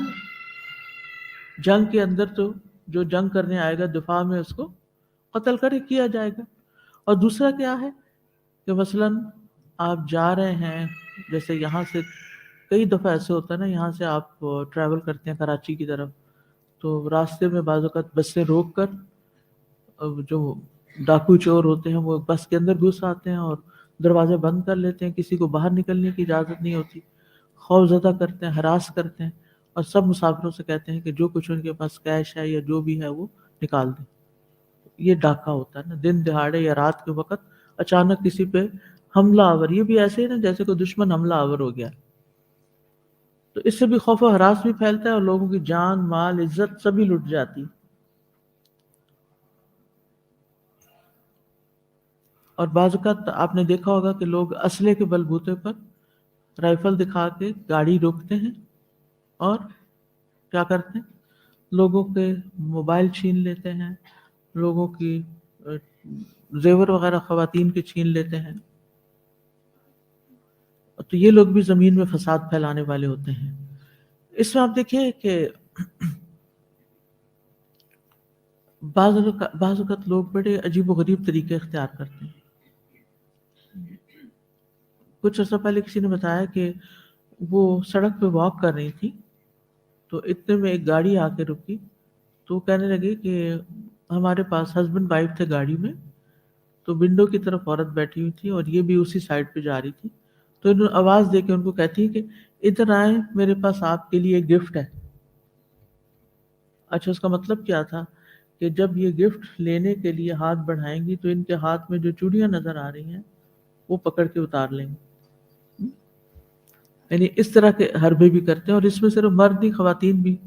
کے اندر تو جو جنگ کرنے آئے گا دفاع میں اس کو قتل کیا جائے گا. اور دوسرا کیا ہے کہ مثلاً آپ جا رہے ہیں، جیسے یہاں سے کئی دفعہ ایسے ہوتا ہے نا، یہاں سے آپ ٹریول کرتے ہیں کراچی کی طرف، تو راستے میں بعض اوقات بسیں روک کر جو ڈاکو چور ہوتے ہیں وہ بس کے اندر گھس آتے ہیں اور دروازے بند کر لیتے ہیں، کسی کو باہر نکلنے کی اجازت نہیں ہوتی، خوف زدہ کرتے ہیں، ہراس کرتے ہیں، اور سب مسافروں سے کہتے ہیں کہ جو کچھ ان کے پاس کیش ہے یا جو بھی ہے وہ نکال دیں. یہ ڈاکہ ہوتا ہے نا، دن دہاڑے یا رات کے وقت اچانک کسی پہ حملہ آور. یہ بھی ایسے ہی نا جیسے کوئی دشمن حملہ آور ہو گیا، تو اس سے بھی خوف و ہراس بھی پھیلتا ہے اور لوگوں کی جان، مال، عزت سبھی لٹ جاتی. اور بعض اوقات آپ نے دیکھا ہوگا کہ لوگ اسلحے کے بلبوتے پر رائفل دکھا کے گاڑی روکتے ہیں اور کیا کرتے ہیں، لوگوں کے موبائل چھین لیتے ہیں، لوگوں کی زیور وغیرہ خواتین کے چھین لیتے ہیں. تو یہ لوگ بھی زمین میں فساد پھیلانے والے ہوتے ہیں. اس میں آپ دیکھیں کہ بعض اوقات لوگ بڑے عجیب و غریب طریقے اختیار کرتے ہیں. کچھ عرصہ پہلے کسی نے بتایا کہ وہ سڑک پہ واک کر رہی تھی، تو اتنے میں ایک گاڑی آ کے رکی، تو وہ کہنے لگے کہ ہمارے پاس ہسبینڈ وائف تھے گاڑی میں، تو ونڈو کی طرف عورت بیٹھی ہوئی تھی اور یہ بھی اسی سائڈ پہ جا رہی تھی، تو انہوں نے آواز دے کے ان کو کہتی کہ ادھر آئیں، میرے پاس آپ کے لیے گفٹ ہے. اچھا، اس کا مطلب کیا تھا کہ جب یہ گفٹ لینے کے لیے ہاتھ بڑھائیں گی تو ان کے ہاتھ میں جو چوڑیاں نظر آ رہی ہیں وہ پکڑ کے اتار لیں گے. یعنی اس طرح کے حربے بھی کرتے ہیں، اور اس میں صرف مرد نہیں، خواتین بھی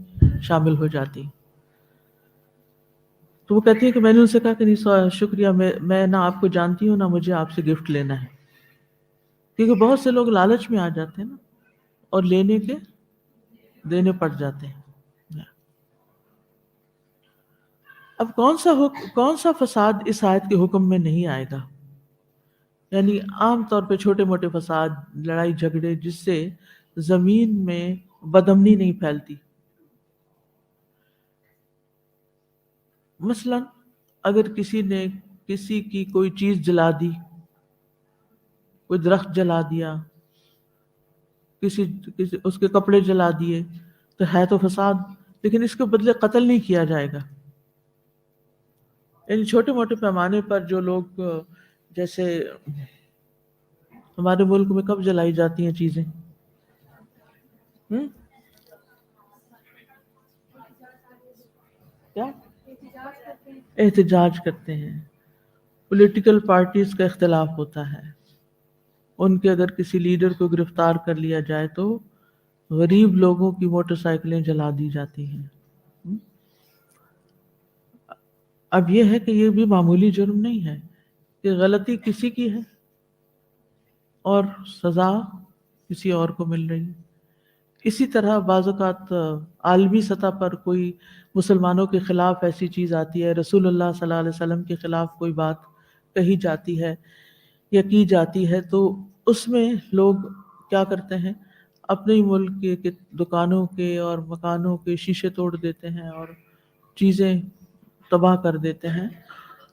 شامل ہو جاتی ہیں. تو وہ کہتی ہے کہ میں نے ان سے کہا کہ نہیں شکریہ، میں نہ آپ کو جانتی ہوں نہ مجھے آپ سے گفٹ لینا ہے، کیونکہ بہت سے لوگ لالچ میں آ جاتے ہیں نا اور لینے کے دینے پڑ جاتے ہیں. اب کون سا فساد اس آیت کے حکم میں نہیں آئے گا؟ یعنی عام طور پہ چھوٹے موٹے فساد، لڑائی جھگڑے جس سے زمین میں بدامنی نہیں پھیلتی. مثلا اگر کسی نے کسی کی کوئی چیز جلا دی، کوئی درخت جلا دیا، کسی اس کے کپڑے جلا دیے، تو ہے تو فساد، لیکن اس کے بدلے قتل نہیں کیا جائے گا. یعنی چھوٹے موٹے پیمانے پر جو لوگ، جیسے ہمارے ملک میں کب جلائی جاتی ہیں چیزیں، کیا احتجاج کرتے ہیں، پولیٹیکل پارٹیز کا اختلاف ہوتا ہے، ان کے اگر کسی لیڈر کو گرفتار کر لیا جائے تو غریب لوگوں کی موٹر سائیکلیں جلا دی جاتی ہیں. اب یہ ہے کہ یہ بھی معمولی جرم نہیں ہے کہ غلطی کسی کی ہے اور سزا کسی اور کو مل رہی ہے. اسی طرح بعض اوقات عالمی سطح پر کوئی مسلمانوں کے خلاف ایسی چیز آتی ہے، رسول اللہ صلی اللہ علیہ وسلم کے خلاف کوئی بات کہی جاتی ہے یا کی جاتی ہے، تو اس میں لوگ کیا کرتے ہیں، اپنے ہی ملک کے دکانوں کے اور مکانوں کے شیشے توڑ دیتے ہیں اور چیزیں تباہ کر دیتے ہیں.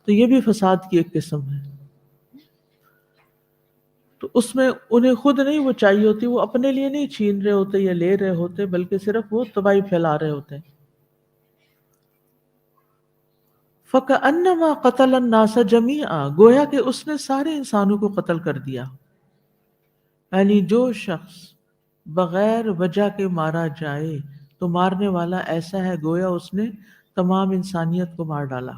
تو یہ بھی فساد کی ایک قسم ہے. تو اس میں انہیں خود نہیں وہ چاہیے ہوتی، وہ اپنے لیے نہیں چھین رہے ہوتے یا لے رہے ہوتے، بلکہ صرف وہ تباہی پھیلا رہے ہوتے ہیں. فَكَأَنَّمَا قَتَلَ النَّاسَ جَمِيعًا، گویا کہ اس نے سارے انسانوں کو قتل کر دیا. یعنی جو شخص بغیر وجہ کے مارا جائے تو مارنے والا ایسا ہے گویا اس نے تمام انسانیت کو مار ڈالا.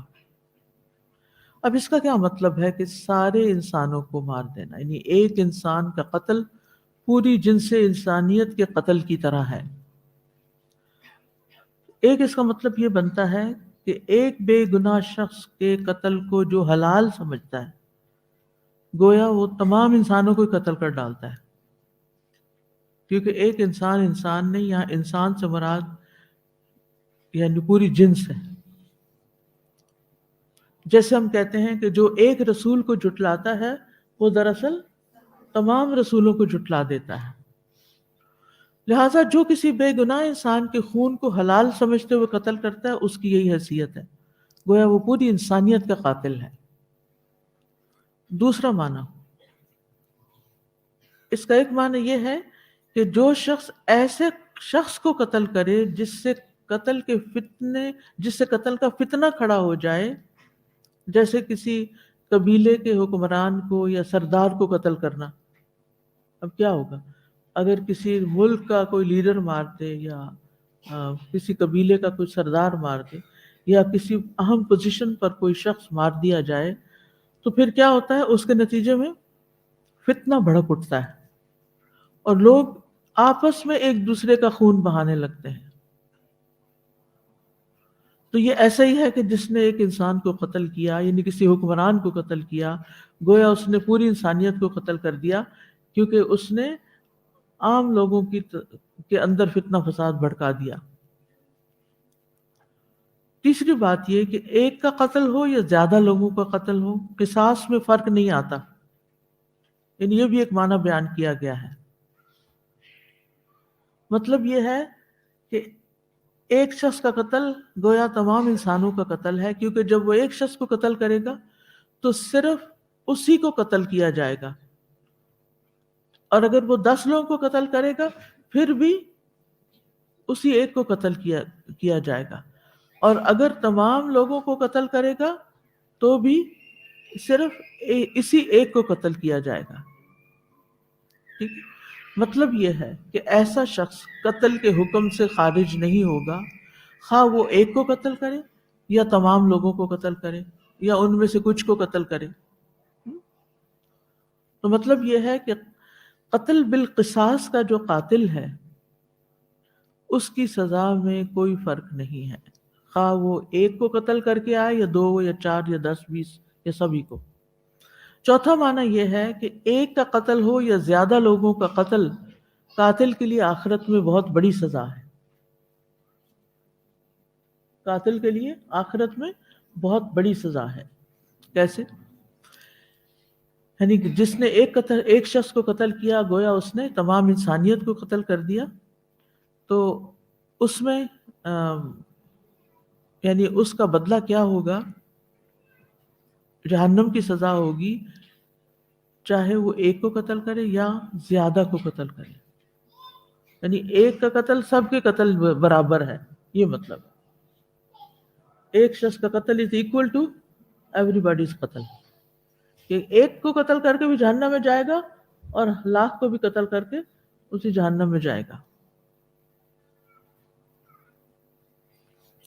اب اس کا کیا مطلب ہے کہ سارے انسانوں کو مار دینا، یعنی ایک انسان کا قتل پوری جنس انسانیت کے قتل کی طرح ہے۔ ایک اس کا مطلب یہ بنتا ہے کہ ایک بے گناہ شخص کے قتل کو جو حلال سمجھتا ہے، گویا وہ تمام انسانوں کو قتل کر ڈالتا ہے، کیونکہ ایک انسان نہیں، یہاں انسان سے مراد یعنی پوری جنس ہے۔ جیسے ہم کہتے ہیں کہ جو ایک رسول کو جھٹلاتا ہے وہ دراصل تمام رسولوں کو جھٹلا دیتا ہے۔ لہٰذا جو کسی بے گناہ انسان کے خون کو حلال سمجھتے ہوئے قتل کرتا ہے، اس کی یہی حیثیت ہے، گویا وہ پوری انسانیت کا قاتل ہے۔ دوسرا معنی، اس کا ایک معنی یہ ہے کہ جو شخص ایسے شخص کو قتل کرے جس سے قتل کا فتنہ کھڑا ہو جائے، جیسے کسی قبیلے کے حکمران کو یا سردار کو قتل کرنا۔ اب کیا ہوگا اگر کسی ملک کا کوئی لیڈر مار دے، یا کسی قبیلے کا کوئی سردار مار دے، یا کسی اہم پوزیشن پر کوئی شخص مار دیا جائے، تو پھر کیا ہوتا ہے؟ اس کے نتیجے میں فتنہ بھڑک اٹھتا ہے اور لوگ آپس میں ایک دوسرے کا خون بہانے لگتے ہیں۔ تو یہ ایسا ہی ہے کہ جس نے ایک انسان کو قتل کیا، یعنی کسی حکمران کو قتل کیا، گویا اس نے پوری انسانیت کو قتل کر دیا، کیونکہ اس نے عام لوگوں کے اندر فتنہ فساد بھڑکا دیا۔ تیسری بات یہ کہ ایک کا قتل ہو یا زیادہ لوگوں کا قتل ہو، قصاص میں فرق نہیں آتا، یعنی یہ بھی ایک معنی بیان کیا گیا ہے۔ مطلب یہ ہے کہ ایک شخص کا قتل گویا تمام انسانوں کا قتل ہے، کیونکہ جب وہ ایک شخص کو قتل کرے گا تو صرف اسی کو قتل کیا جائے گا، اور اگر وہ 10 لوگوں کو قتل کرے گا پھر بھی اسی ایک کو قتل کیا جائے گا، اور اگر تمام لوگوں کو قتل کرے گا تو بھی صرف اسی ایک کو قتل کیا جائے گا۔ ٹھیک ہے؟ مطلب یہ ہے کہ ایسا شخص قتل کے حکم سے خارج نہیں ہوگا، خواہ وہ ایک کو قتل کرے یا تمام لوگوں کو قتل کرے یا ان میں سے کچھ کو قتل کرے۔ تو مطلب یہ ہے کہ قتل بالقصاص کا جو قاتل ہے اس کی سزا میں کوئی فرق نہیں ہے، خواہ وہ ایک کو قتل کر کے آئے یا 2 یا 4 یا 10 20 یا سبھی کو۔ چوتھا معنی یہ ہے کہ ایک کا قتل ہو یا زیادہ لوگوں کا قتل، قاتل کے لیے آخرت میں بہت بڑی سزا ہے۔ قاتل کے لیے آخرت میں بہت بڑی سزا ہے۔ کیسے؟ یعنی کہ جس نے ایک شخص کو قتل کیا، گویا اس نے تمام انسانیت کو قتل کر دیا، تو اس میں یعنی اس کا بدلہ کیا ہوگا؟ جہنم کی سزا ہوگی، چاہے وہ ایک کو قتل کرے یا زیادہ کو قتل کرے۔ یعنی ایک کا قتل سب کے قتل برابر ہے، یہ مطلب ایک شخص کا قتل is equal to everybody's قتل، کہ ایک کو قتل کر کے بھی جہنم میں جائے گا اور لاکھ کو بھی قتل کر کے اسی جہنم میں جائے گا۔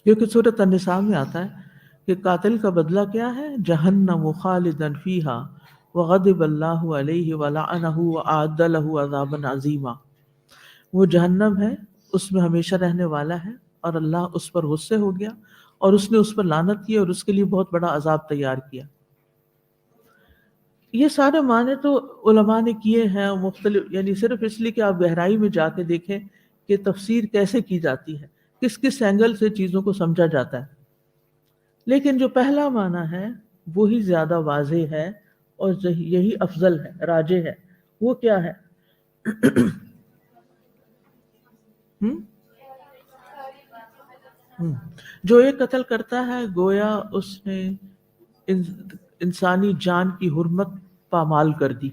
کیونکہ سورۃ النساء میں آتا ہے کہ قاتل کا بدلہ کیا ہے؟ جہنم خالدا فیہا وغضب اللہ علیہ ولعنہ واعد لہ عذابا عظیما۔ وہ جہنم ہے، اس میں ہمیشہ رہنے والا ہے، اور اللہ اس پر غصے ہو گیا اور اس نے اس پر لعنت کی اور اس کے لیے بہت بڑا عذاب تیار کیا۔ یہ سارے معنی تو علماء نے کیے ہیں مختلف، یعنی صرف اس لیے کہ آپ گہرائی میں جا کے دیکھیں کہ تفسیر کیسے کی جاتی ہے، کس کس اینگل سے چیزوں کو سمجھا جاتا ہے۔ لیکن جو پہلا معنی ہے وہی زیادہ واضح ہے اور یہی افضل ہے، راجح ہے۔ وہ کیا ہے؟ جو ایک قتل کرتا ہے گویا اس نے انسانی جان کی حرمت پامال کر دی۔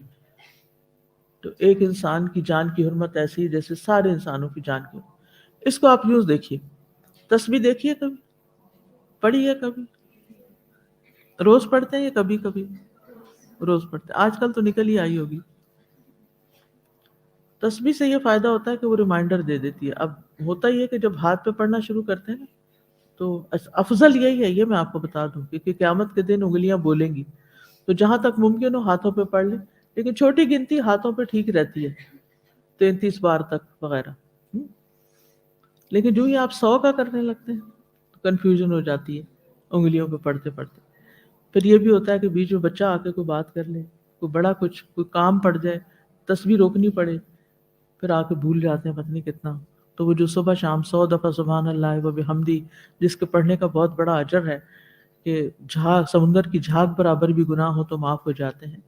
تو ایک انسان کی جان کی حرمت ایسی جیسے سارے انسانوں کی جان کی حرمت۔ اس کو آپ یوں دیکھیے، تسبیح دیکھیے، کبھی پڑھی ہے؟ کبھی روز پڑھتے ہیں یا کبھی کبھی روز پڑھتے ہیں؟ آج کل تو نکل ہی آئی ہوگی۔ تسبیح سے یہ فائدہ ہوتا ہے کہ وہ ریمائنڈر دے دیتی ہے۔ اب ہوتا ہی ہے کہ جب ہاتھ پہ پڑھنا شروع کرتے ہیں نا تو افضل یہی ہے، یہ میں آپ کو بتا دوں، کیونکہ قیامت کے دن انگلیاں بولیں گی، تو جہاں تک ممکن ہو ہاتھوں پہ پڑھ لیں، لیکن چھوٹی گنتی ہاتھوں پہ ٹھیک رہتی ہے، 33 بار تک وغیرہ۔ لیکن جو ہی آپ 100 کا کرنے لگتے ہیں تو کنفیوژن ہو جاتی ہے انگلیوں پہ پڑھتے پڑھتے۔ پھر یہ بھی ہوتا ہے کہ بیچ میں بچہ آ کے کوئی بات کر لے، کوئی بڑا کچھ کوئی کام پڑ جائے، تسبیح روکنی پڑے، پھر آ کے بھول جاتے ہیں پتہ نہیں کتنا۔ تو وہ جو صبح شام 100 دفعہ سبحان اللہ و بحمدی، جس کے پڑھنے کا بہت بڑا اجر ہے کہ جھاگ سمندر کی جھاگ برابر بھی گناہ ہو تو معاف ہو جاتے ہیں۔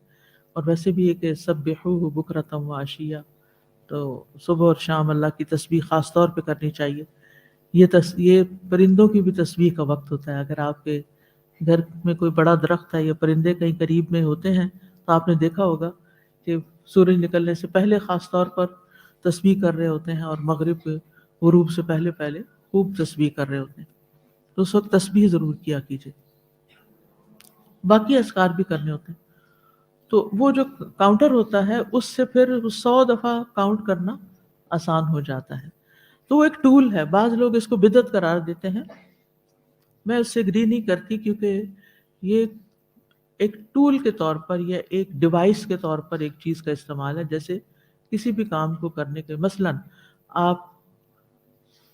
اور ویسے بھی یہ کہ سبحوہ بکرۃ و عشیہ، تو صبح اور شام اللہ کی تسبیح خاص طور پہ کرنی چاہیے۔ یہ پرندوں کی بھی تسبیح کا وقت ہوتا ہے۔ اگر آپ کے گھر میں کوئی بڑا درخت ہے یا پرندے کہیں قریب میں ہوتے ہیں تو آپ نے دیکھا ہوگا کہ سورج نکلنے سے پہلے خاص طور پر تسبیح کر رہے ہوتے ہیں، اور مغرب کے غروب سے پہلے خوب تسبیح کر رہے ہوتے ہیں، تو اس وقت تسبیح ضرور کیا کیجیے۔ باقی اذکار بھی کرنے ہوتے ہیں، تو وہ جو کاؤنٹر ہوتا ہے اس سے پھر 100 دفعہ کاؤنٹ کرنا آسان ہو جاتا ہے۔ تو وہ ایک ٹول ہے، بعض لوگ اس کو بدعت قرار دیتے ہیں، میں اس سے اگری نہیں کرتی، کیونکہ یہ ایک ٹول کے طور پر یا ایک ڈیوائس کے طور پر ایک چیز کا استعمال ہے، جیسے کسی بھی کام کو کرنے کے، مثلا آپ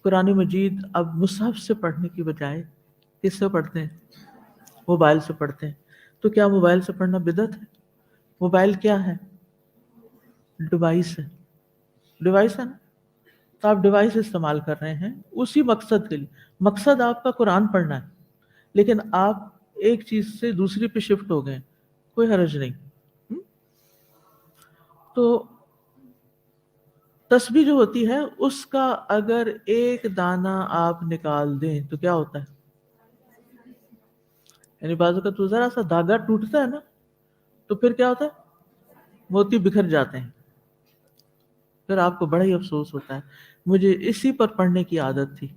قرآن مجید اب مصحف سے پڑھنے کی بجائے کس سے پڑھتے ہیں؟ موبائل سے پڑھتے ہیں، تو کیا موبائل سے پڑھنا بدعت ہے؟ موبائل کیا ہے؟ ڈیوائس ہے، ڈیوائس ہے نا، تو آپ ڈیوائس استعمال کر رہے ہیں اسی مقصد کے لیے، مقصد آپ کا قرآن پڑھنا ہے، لیکن آپ ایک چیز سے دوسری پہ شفٹ ہو گئے، کوئی حرج نہیں۔ تو تسبیح جو ہوتی ہے اس کا اگر ایک دانہ آپ نکال دیں تو کیا ہوتا ہے؟ یعنی بازو کا تو ذرا سا دھاگا ٹوٹتا ہے نا، تو پھر کیا ہوتا ہے؟ موتی بکھر جاتے ہیں، پھر آپ کو بڑا ہی افسوس ہوتا ہے۔ مجھے اسی پر پڑھنے کی عادت تھی،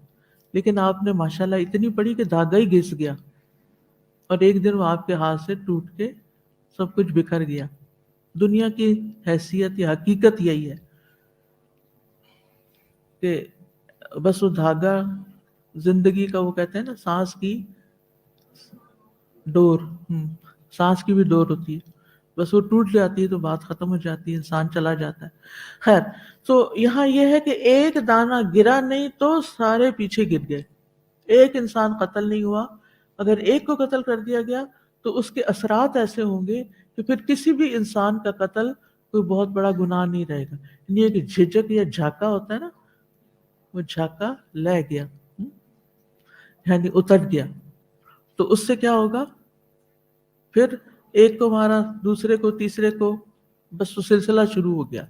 لیکن آپ نے ماشاءاللہ اتنی پڑھی کہ دھاگا ہی گھس گیا، اور ایک دن وہ آپ کے ہاتھ سے ٹوٹ کے سب کچھ بکھر گیا۔ دنیا کی حیثیت یا حقیقت یہی ہے کہ بس وہ دھاگا زندگی کا، وہ کہتے ہیں نا سانس کی ڈور، سانس کی بھی ڈور ہوتی ہے، بس وہ ٹوٹ جاتی ہے تو بات ختم ہو جاتی ہے، انسان چلا جاتا ہے۔ خیر، تو یہاں یہ ہے کہ ایک دانہ گرا نہیں تو سارے پیچھے گر گئے، ایک انسان قتل نہیں ہوا۔ اگر ایک کو قتل کر دیا گیا تو اس کے اثرات ایسے ہوں گے کہ پھر کسی بھی انسان کا قتل کوئی بہت بڑا گناہ نہیں رہے گا۔ یہ کہ جھجک یا جھاکا ہوتا ہے نا، وہ جھاکا لے گیا، یعنی اتر گیا، تو اس سے کیا ہوگا؟ پھر ایک کو مارا، دوسرے کو، تیسرے کو، بس وہ سلسلہ شروع ہو گیا۔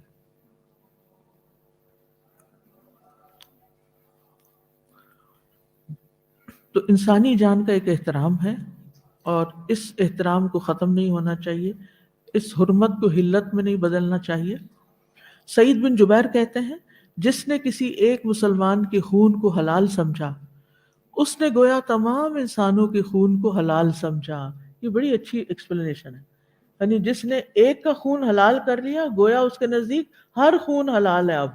تو انسانی جان کا ایک احترام ہے، اور اس احترام کو ختم نہیں ہونا چاہیے، اس حرمت کو حلت میں نہیں بدلنا چاہیے۔ سعید بن جبیر کہتے ہیں، جس نے کسی ایک مسلمان کے خون کو حلال سمجھا، اس نے گویا تمام انسانوں کے خون کو حلال سمجھا۔ یہ بڑی اچھی ایکسپلینیشن ہے، یعنی جس نے ایک کا خون حلال کر لیا، گویا اس کے نزدیک ہر خون حلال ہے، اب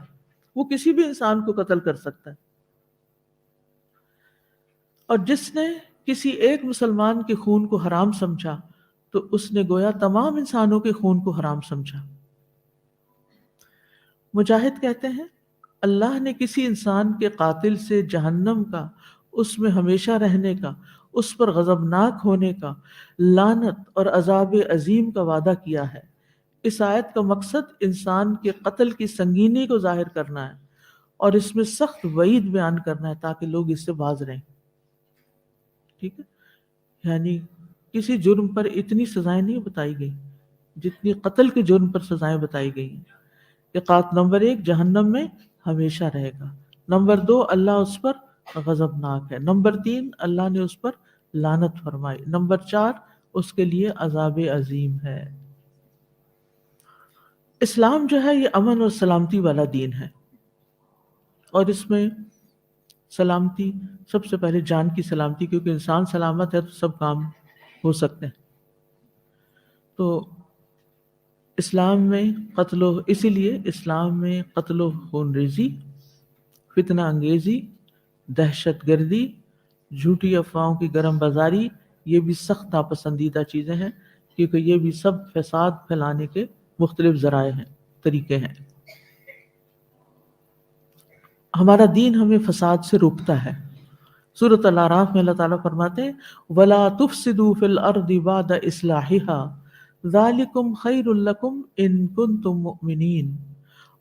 وہ کسی بھی انسان کو قتل کر سکتا ہے۔ اور جس نے کسی ایک مسلمان کے خون کو حرام سمجھا تو اس نے گویا تمام انسانوں کے خون کو حرام سمجھا۔ مجاہد کہتے ہیں، اللہ نے کسی انسان کے قاتل سے جہنم کا، اس میں ہمیشہ رہنے کا، اس پر غضبناک ہونے کا، لعنت اور عذاب عظیم کا وعدہ کیا ہے۔ اس آیت کا مقصد انسان کے قتل کی سنگینی کو ظاہر کرنا ہے، اور اس میں سخت وعید بیان کرنا ہے تاکہ لوگ اس سے باز رہیں۔ ٹھیک ہے، یعنی کسی جرم پر اتنی سزائیں نہیں بتائی گئی جتنی قتل کے جرم پر سزائیں بتائی گئی ہیں، کہ نمبر 1 جہنم میں ہمیشہ رہے گا، نمبر 2 اللہ اس پر غضبناک ہے، نمبر 3 اللہ نے اس پر لعنت فرمائی، نمبر 4 اس کے لیے عذاب عظیم ہے۔ اسلام جو ہے یہ امن اور سلامتی والا دین ہے، اور اس میں سلامتی سب سے پہلے جان کی سلامتی، کیونکہ انسان سلامت ہے تو سب کام ہو سکتے ہیں۔ تو اسلام میں اسی لیے اسلام میں قتل و خون ریزی، فتنہ انگیزی، دہشت گردی، جھوٹی افواہوں کی گرم بازاری، یہ بھی سخت ناپسندیدہ چیزیں ہیں، کیونکہ یہ بھی سب فساد پھیلانے کے مختلف ذرائع ہیں، طریقے ہیں۔ ہمارا دین ہمیں فساد سے روکتا ہے۔ سورۃ الاعراف میں اللہ تعالیٰ فرماتے ہیں وَلَا تُفْسِدُوا فِي الْأَرْضِ بَعْدَ إِصْلَاحِهَا ذَلِكُمْ خَيْرٌ لَكُمْ إِن كُنتُم مُؤْمِنِينَ،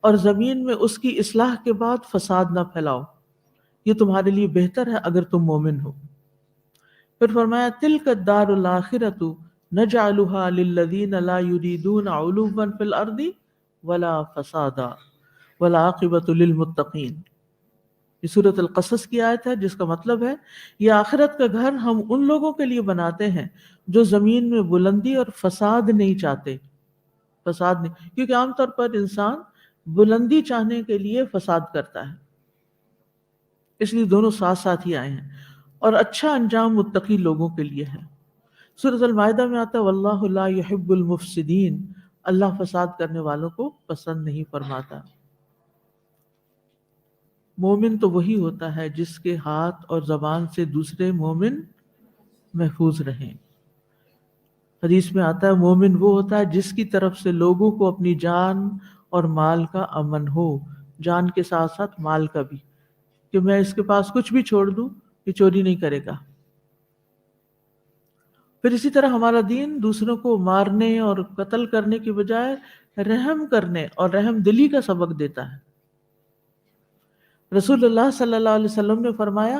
اور زمین میں اس کی اصلاح کے بعد فساد نہ پھیلاؤ، یہ تمہارے لیے بہتر ہے اگر تم مومن ہو۔ پھر فرمایا تِلْكَ الدَّارُ الْآخِرَةُ نَجْعَلُهَا لِلَّذِينَ لَا يُرِيدُونَ عُلُوًّا فِي الْأَرْضِ وَلَا فَسَادًا وَالْعَاقِبَةُ لِلْمُتَّقِينَ۔ یہ سورۃ القصص کی آیت ہے، جس کا مطلب ہے یہ آخرت کا گھر ہم ان لوگوں کے لیے بناتے ہیں جو زمین میں بلندی اور فساد نہیں چاہتے۔ فساد نہیں، کیونکہ عام طور پر انسان بلندی چاہنے کے لیے فساد کرتا ہے، اس لیے دونوں ساتھ ساتھ ہی آئے ہیں، اور اچھا انجام متقی لوگوں کے لیے ہے۔ سورۃ المائدہ میں آتا ہے واللہ لا يحب المفسدین، اللہ فساد کرنے والوں کو پسند نہیں فرماتا۔ مومن تو وہی ہوتا ہے جس کے ہاتھ اور زبان سے دوسرے مومن محفوظ رہیں۔ حدیث میں آتا ہے مومن وہ ہوتا ہے جس کی طرف سے لوگوں کو اپنی جان اور مال کا امن ہو، جان کے ساتھ ساتھ مال کا بھی، کہ میں اس کے پاس کچھ بھی چھوڑ دوں یہ چوری نہیں کرے گا۔ پھر اسی طرح ہمارا دین دوسروں کو مارنے اور قتل کرنے کی بجائے رحم کرنے اور رحم دلی کا سبق دیتا ہے۔ رسول اللہ صلی اللہ علیہ وسلم نے فرمایا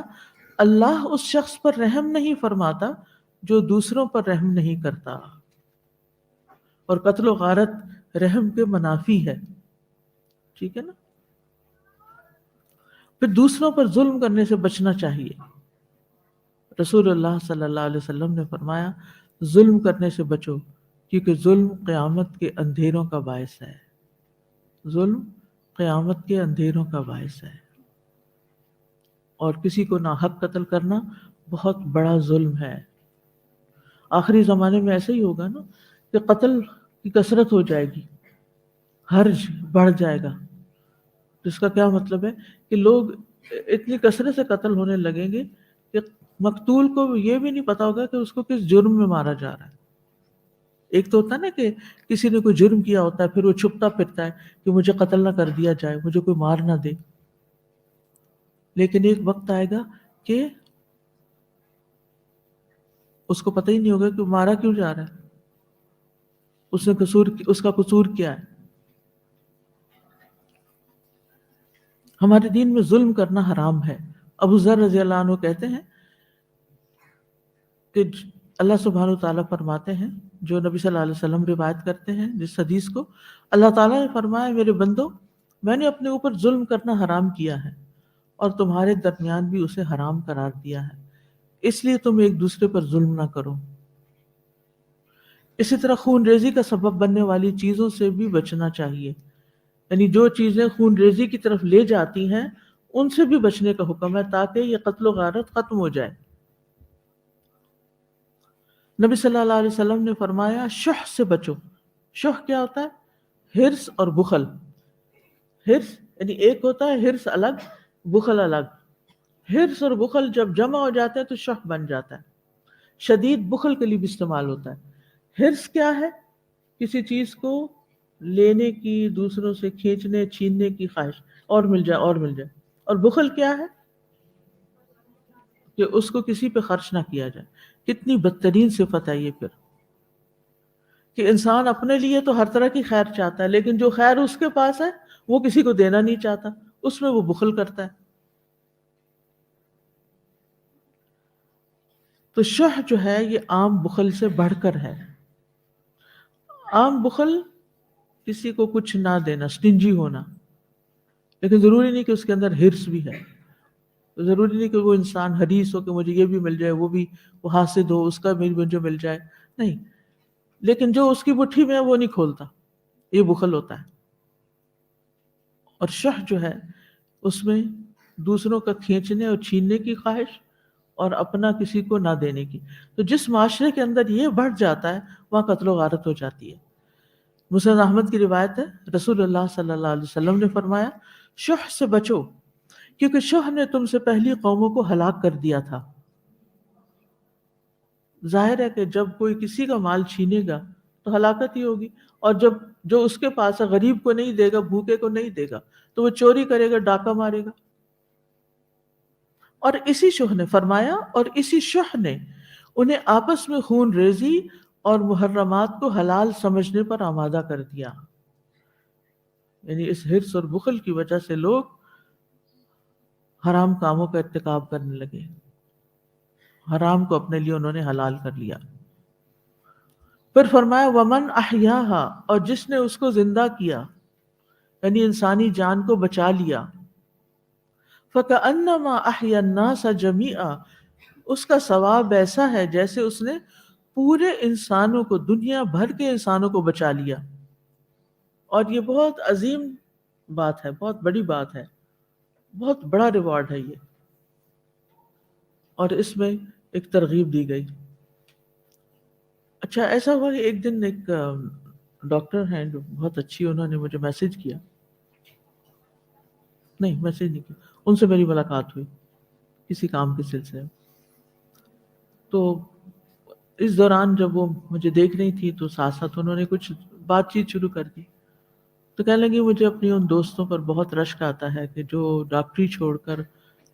اللہ اس شخص پر رحم نہیں فرماتا جو دوسروں پر رحم نہیں کرتا، اور قتل و غارت رحم کے منافی ہے، ٹھیک ہے نا۔ پھر دوسروں پر ظلم کرنے سے بچنا چاہیے۔ رسول اللہ صلی اللہ علیہ وسلم نے فرمایا ظلم کرنے سے بچو، کیونکہ ظلم قیامت کے اندھیروں کا باعث ہے۔ ظلم قیامت کے اندھیروں کا باعث ہے، اور کسی کو ناحق قتل کرنا بہت بڑا ظلم ہے۔ آخری زمانے میں ایسا ہی ہوگا نا کہ قتل کی کثرت ہو جائے گی، حرج بڑھ جائے گا، جس کا کیا مطلب ہے کہ لوگ اتنی کثرت سے قتل ہونے لگیں گے کہ مقتول کو یہ بھی نہیں پتا ہوگا کہ اس کو کس جرم میں مارا جا رہا ہے۔ ایک تو ہوتا ہے نا کہ کسی نے کوئی جرم کیا ہوتا ہے، پھر وہ چھپتا پھرتا ہے کہ مجھے قتل نہ کر دیا جائے، مجھے کوئی مار نہ دے، لیکن ایک وقت آئے گا کہ اس کو پتہ ہی نہیں ہوگا کہ مارا کیوں جا رہا ہے، اس کا قصور کیا ہے۔ ہمارے دین میں ظلم کرنا حرام ہے۔ ابو ذر رضی اللہ عنہ کہتے ہیں کہ اللہ سبحانہ وتعالیٰ فرماتے ہیں، جو نبی صلی اللہ علیہ وسلم روایت کرتے ہیں جس حدیث کو، اللہ تعالیٰ نے فرمایا میرے بندو میں نے اپنے اوپر ظلم کرنا حرام کیا ہے اور تمہارے درمیان بھی اسے حرام قرار دیا ہے، اس لیے تم ایک دوسرے پر ظلم نہ کرو۔ اسی طرح خون ریزی کا سبب بننے والی چیزوں سے بھی بچنا چاہیے، یعنی جو چیزیں خون ریزی کی طرف لے جاتی ہیں ان سے بھی بچنے کا حکم ہے تاکہ یہ قتل و غارت ختم ہو جائے۔ نبی صلی اللہ علیہ وسلم نے فرمایا شح سے بچو۔ شح کیا ہوتا ہے؟ حرص اور بخل۔ حرص یعنی ایک ہوتا ہے حرص الگ، بخل الگ۔ حرص اور بخل جب جمع ہو جاتے ہیں تو شح بن جاتا ہے۔ شدید بخل کے لیے بھی استعمال ہوتا ہے۔ حرص کیا ہے؟ کسی چیز کو لینے کی، دوسروں سے کھینچنے چھیننے کی خواہش، اور مل جائے اور مل جائے۔ اور بخل کیا ہے؟ کہ اس کو کسی پہ خرچ نہ کیا جائے۔ کتنی بدترین صفت ہے یہ پھر، کہ انسان اپنے لیے تو ہر طرح کی خیر چاہتا ہے، لیکن جو خیر اس کے پاس ہے وہ کسی کو دینا نہیں چاہتا، اس میں وہ بخل کرتا ہے۔ تو شح جو ہے یہ عام بخل سے بڑھ کر ہے۔ عام بخل کسی کو کچھ نہ دینا، سٹنجی ہونا، لیکن ضروری نہیں کہ اس کے اندر حرص بھی ہے، ضروری نہیں کہ وہ انسان حریص ہو کہ مجھے یہ بھی مل جائے، وہ بھی، وہ حاسد ہو اس کا بھی مجھے مل جائے، نہیں، لیکن جو اس کی مٹھی میں ہے وہ نہیں کھولتا، یہ بخل ہوتا ہے۔ اور شح جو ہے اس میں دوسروں کا کھینچنے اور چھیننے کی خواہش اور اپنا کسی کو نہ دینے کی۔ تو جس معاشرے کے اندر یہ بڑھ جاتا ہے وہاں قتل و غارت ہو جاتی ہے۔ مسند احمد کی روایت ہے، رسول اللہ صلی اللہ علیہ وسلم نے فرمایا شح سے بچو، کیونکہ شح نے تم سے پہلی قوموں کو ہلاک کر دیا تھا۔ ظاہر ہے کہ جب کوئی کسی کا مال چھینے گا تو ہلاکت ہی ہوگی، اور جب جو اس کے پاس ہے غریب کو نہیں دے گا، بھوکے کو نہیں دے گا، تو وہ چوری کرے گا، ڈاکہ مارے گا۔ اور اسی شح نے فرمایا، اور اسی شح نے انہیں آپس میں خون ریزی اور محرمات کو حلال سمجھنے پر آمادہ کر دیا۔ یعنی اس حرص اور بخل کی وجہ سے لوگ حرام کاموں کا ارتکاب کرنے لگے، حرام کو اپنے لیے انہوں نے حلال کر لیا۔ پھر فرمایا ومن احیاہا، اور جس نے اس کو زندہ کیا، یعنی انسانی جان کو بچا لیا، فَكَأَنَّمَا أَحْيَا النَّاسَ جَمِيعًا، اس کا ثواب ایسا ہے جیسے اس نے پورے انسانوں کو، دنیا بھر کے انسانوں کو بچا لیا۔ اور یہ بہت عظیم بات ہے، بہت بڑی بات ہے، بہت بڑا ریوارڈ ہے یہ، اور اس میں ایک ترغیب دی گئی۔ اچھا ایسا ہوا کہ ایک دن ایک ڈاکٹر ہیں جو بہت اچھی، انہوں نے مجھے میسج کیا، نہیں میسج نہیں کیا، ان سے میری ملاقات ہوئی کسی کام کے سلسلے میں۔ تو اس دوران جب وہ مجھے دیکھ رہی تھی تو ساتھ ساتھ انہوں نے کچھ بات چیت شروع کر دی، تو کہنے لگی مجھے اپنی ان دوستوں پر بہت رشک آتا ہے کہ جو ڈاکٹری چھوڑ کر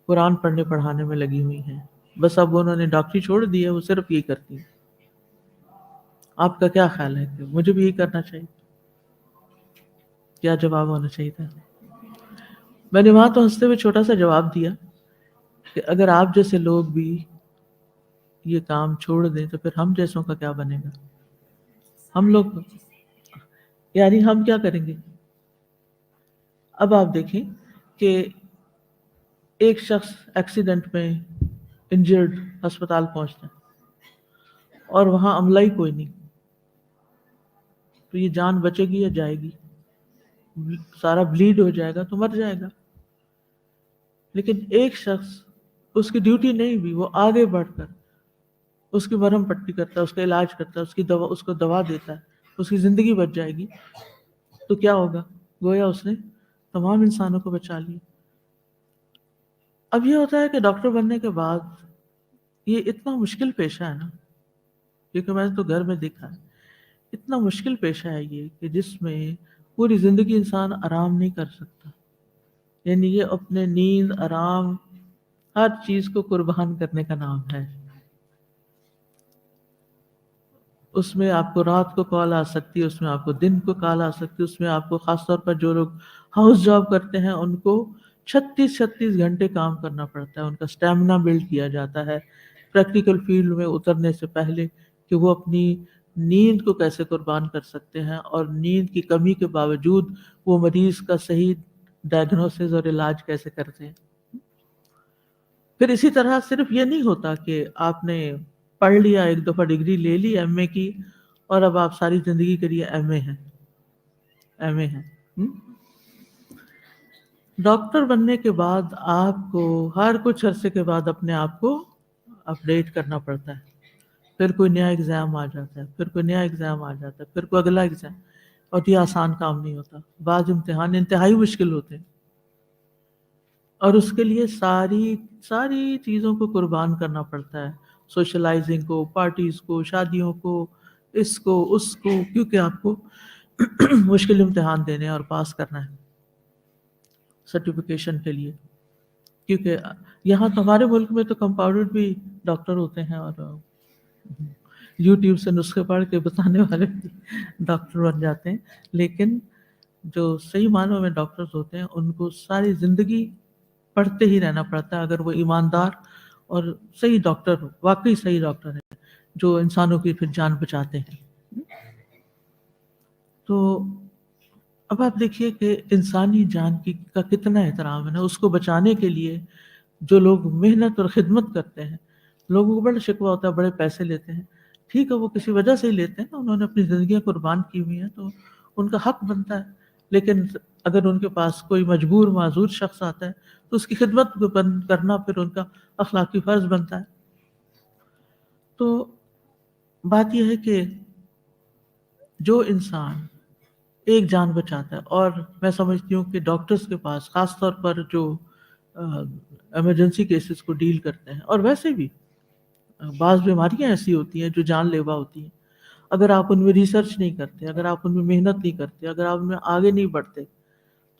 قرآن پڑھنے پڑھانے میں لگی ہوئی ہیں، بس اب انہوں نے ڈاکٹری چھوڑ دی ہے، وہ صرف یہی کرتی ہیں۔ آپ کا کیا خیال ہے کہ مجھے بھی یہی کرنا چاہیے؟ کیا جواب ہونا چاہیے تھا؟ میں نے وہاں تو ہنستے ہوئے چھوٹا سا جواب دیا کہ اگر آپ جیسے لوگ بھی یہ کام چھوڑ دیں تو پھر ہم جیسوں کا کیا بنے گا؟ ہم لوگ یعنی ہم کیا کریں گے؟ اب آپ دیکھیں کہ ایک شخص ایکسیڈنٹ میں انجرڈ ہسپتال پہنچتا ہے اور وہاں عملہ ہی کوئی نہیں، تو یہ جان بچے گی یا جائے گی؟ سارا بلیڈ ہو جائے گا تو مر جائے گا۔ لیکن ایک شخص، اس کی ڈیوٹی نہیں بھی، وہ آگے بڑھ کر اس کی مرہم پٹی کرتا ہے، اس کا علاج کرتا ہے، اس کو دوا دیتا ہے، اس کی زندگی بچ جائے گی، تو کیا ہوگا؟ گویا اس نے تمام انسانوں کو بچا لیا۔ اب یہ ہوتا ہے کہ ڈاکٹر بننے کے بعد یہ اتنا مشکل پیشہ ہے نا، کیونکہ میں نے تو گھر میں دیکھا ہے، اتنا مشکل پیشہ ہے یہ کہ جس میں پوری زندگی انسان آرام نہیں کر سکتا، یعنی یہ اپنے نیند، آرام، ہر چیز کو قربان کرنے کا نام ہے۔ اس میں آپ کو رات کو کال آ سکتی ہے، اس میں آپ کو دن کو کال آ سکتی ہے، اس میں آپ کو خاص طور پر جو لوگ ہاؤس جاب کرتے ہیں ان کو 36 گھنٹے کام کرنا پڑتا ہے، ان کا اسٹیمنا بلڈ کیا جاتا ہے پریکٹیکل فیلڈ میں اترنے سے پہلے کہ وہ اپنی نیند کو کیسے قربان کر سکتے ہیں، اور نیند کی کمی کے باوجود وہ مریض کا صحیح ڈائگنوسس اور علاج کیسے کرتے ہیں۔ پھر اسی طرح صرف یہ نہیں ہوتا کہ آپ نے پڑھ لیا، ایک دفعہ ڈگری لے لی ایم اے کی، اور اب آپ ساری زندگی کے لیے ایم اے ہیں۔ ڈاکٹر بننے کے بعد آپ کو ہر کچھ عرصے کے بعد اپنے آپ کو اپڈیٹ کرنا پڑتا ہے، پھر کوئی نیا ایگزام آ جاتا ہے، پھر کوئی نیا ایگزام آ جاتا ہے، پھر کوئی اگلا ایگزام، اور یہ آسان کام نہیں ہوتا، بعض امتحان انتہائی مشکل ہوتے ہیں، اور اس کے لیے ساری چیزوں کو قربان کرنا پڑتا ہے، سوشلائزنگ کو، پارٹیز کو، شادیوں کو، اس کو اس کو، کیونکہ آپ کو مشکل امتحان دینے اور پاس کرنا ہے سرٹیفکیشن کے لیے۔ کیونکہ یہاں تو ہمارے ملک میں تو کمپاؤنڈر بھی ڈاکٹر ہوتے ہیں، اور یوٹیوب سے نسخے پڑھ کے بتانے والے بھی ڈاکٹر بن جاتے ہیں، لیکن جو صحیح معنوں میں ڈاکٹرز ہوتے ہیں ان کو ساری زندگی پڑھتے ہی رہنا پڑتا ہے، اگر وہ ایماندار اور صحیح ڈاکٹر ہو، واقعی صحیح ڈاکٹر ہے جو انسانوں کی پھر جان بچاتے ہیں۔ تو اب آپ دیکھیے کہ انسانی جان کا کتنا احترام ہے نا، اس کو بچانے کے لیے جو لوگ محنت اور خدمت کرتے ہیں، لوگوں کو بڑا شکوہ ہوتا ہے بڑے پیسے لیتے ہیں، ٹھیک ہے وہ کسی وجہ سے ہی لیتے ہیں نا، انہوں نے اپنی زندگیاں قربان کی ہوئی ہیں تو ان کا حق بنتا ہے، لیکن اگر ان کے پاس کوئی مجبور معذور شخص آتا ہے تو اس کی خدمت کرنا پھر ان کا اخلاقی فرض بنتا ہے۔ تو بات یہ ہے کہ جو انسان ایک جان بچاتا ہے، اور میں سمجھتی ہوں کہ ڈاکٹرز کے پاس خاص طور پر جو ایمرجنسی کیسز کو ڈیل کرتے ہیں، اور ویسے بھی بعض بیماریاں ایسی ہوتی ہیں جو جان لیوا ہوتی ہیں، اگر آپ ان میں ریسرچ نہیں کرتے، اگر آپ ان میں محنت نہیں کرتے، اگر آپ ان میں آگے نہیں بڑھتے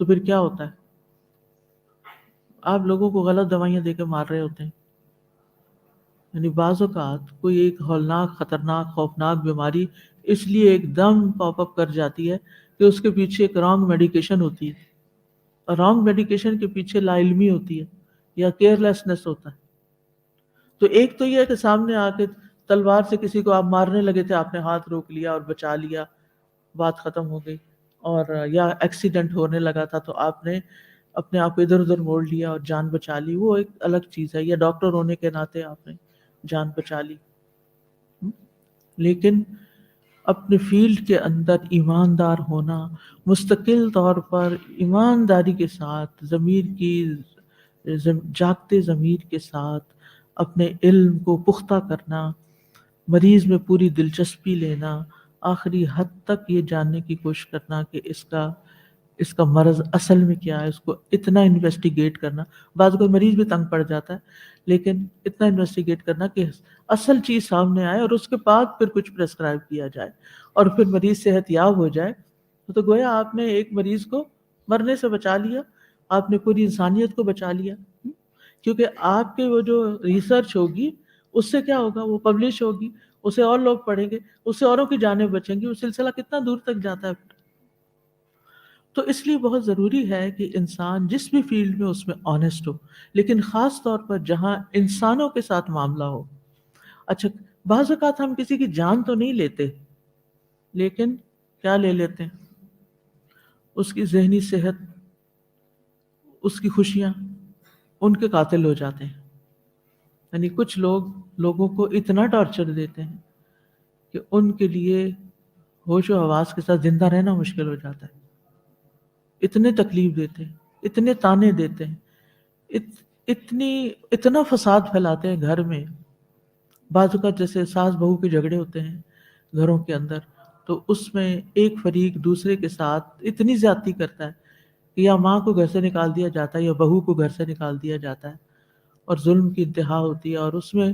تو پھر کیا ہوتا ہے؟ آپ لوگوں کو غلط دوائیاں دے کے مار رہے ہوتے ہیں. یعنی بعض اوقات کوئی ایک ہولناک، خطرناک، خوفناک بیماری اس لیے ایک دم پاپ اپ کر جاتی ہے کہ اس کے پیچھے ایک رانگ میڈیکیشن ہوتی ہے، اور رانگ میڈیکیشن کے پیچھے لا علمی ہوتی ہے یا کیئر لیسنس ہوتا ہے. تو ایک تو یہ ہے کہ سامنے آ کے تلوار سے کسی کو آپ مارنے لگے تھے، آپ نے ہاتھ روک لیا اور بچا لیا، بات ختم ہو گئی. اور یا ایکسیڈنٹ ہونے لگا تھا تو آپ نے اپنے آپ کو ادھر ادھر موڑ لیا اور جان بچا لی، وہ ایک الگ چیز ہے. یا ڈاکٹر ہونے کے ناطے آپ نے جان بچا لی. لیکن اپنے فیلڈ کے اندر ایماندار ہونا، مستقل طور پر ایمانداری کے ساتھ، جاگتے ضمیر کے ساتھ اپنے علم کو پختہ کرنا، مریض میں پوری دلچسپی لینا، آخری حد تک یہ جاننے کی کوشش کرنا کہ اس کا مرض اصل میں کیا ہے، اس کو اتنا انویسٹیگیٹ کرنا. بعض کوئی مریض بھی تنگ پڑ جاتا ہے، لیکن اتنا انویسٹیگیٹ کرنا کہ اصل چیز سامنے آئے اور اس کے بعد پھر کچھ پرسکرائب کیا جائے اور پھر مریض صحت یاب ہو جائے. تو گویا آپ نے ایک مریض کو مرنے سے بچا لیا، آپ نے پوری انسانیت کو بچا لیا. کیونکہ آپ کے وہ جو ریسرچ ہوگی اس سے کیا ہوگا، وہ پبلش ہوگی، اسے اور لوگ پڑھیں گے، اس سے اوروں کی جانیں بچیں گی، وہ سلسلہ کتنا دور تک جاتا ہے. تو اس لیے بہت ضروری ہے کہ انسان جس بھی فیلڈ میں اس میں آنیسٹ ہو، لیکن خاص طور پر جہاں انسانوں کے ساتھ معاملہ ہو. اچھا، بعض اوقات ہم کسی کی جان تو نہیں لیتے، لیکن کیا لے لیتے ہیں؟ اس کی ذہنی صحت، اس کی خوشیاں، ان کے قاتل ہو جاتے ہیں. یعنی کچھ لوگوں کو اتنا ٹارچر دیتے ہیں کہ ان کے لیے ہوش و حواس کے ساتھ زندہ رہنا مشکل ہو جاتا ہے. اتنے تکلیف دیتے ہیں، اتنے تانے دیتے ہیں، اتنا فساد پھیلاتے ہیں گھر میں. بعض اوقات جیسے ساس بہو کے جھگڑے ہوتے ہیں گھروں کے اندر، تو اس میں ایک فریق دوسرے کے ساتھ اتنی زیادتی کرتا ہے کہ یا ماں کو گھر سے نکال دیا جاتا ہے یا بہو کو گھر سے نکال دیا جاتا ہے، اور ظلم کی انتہا ہوتی ہے. اور اس میں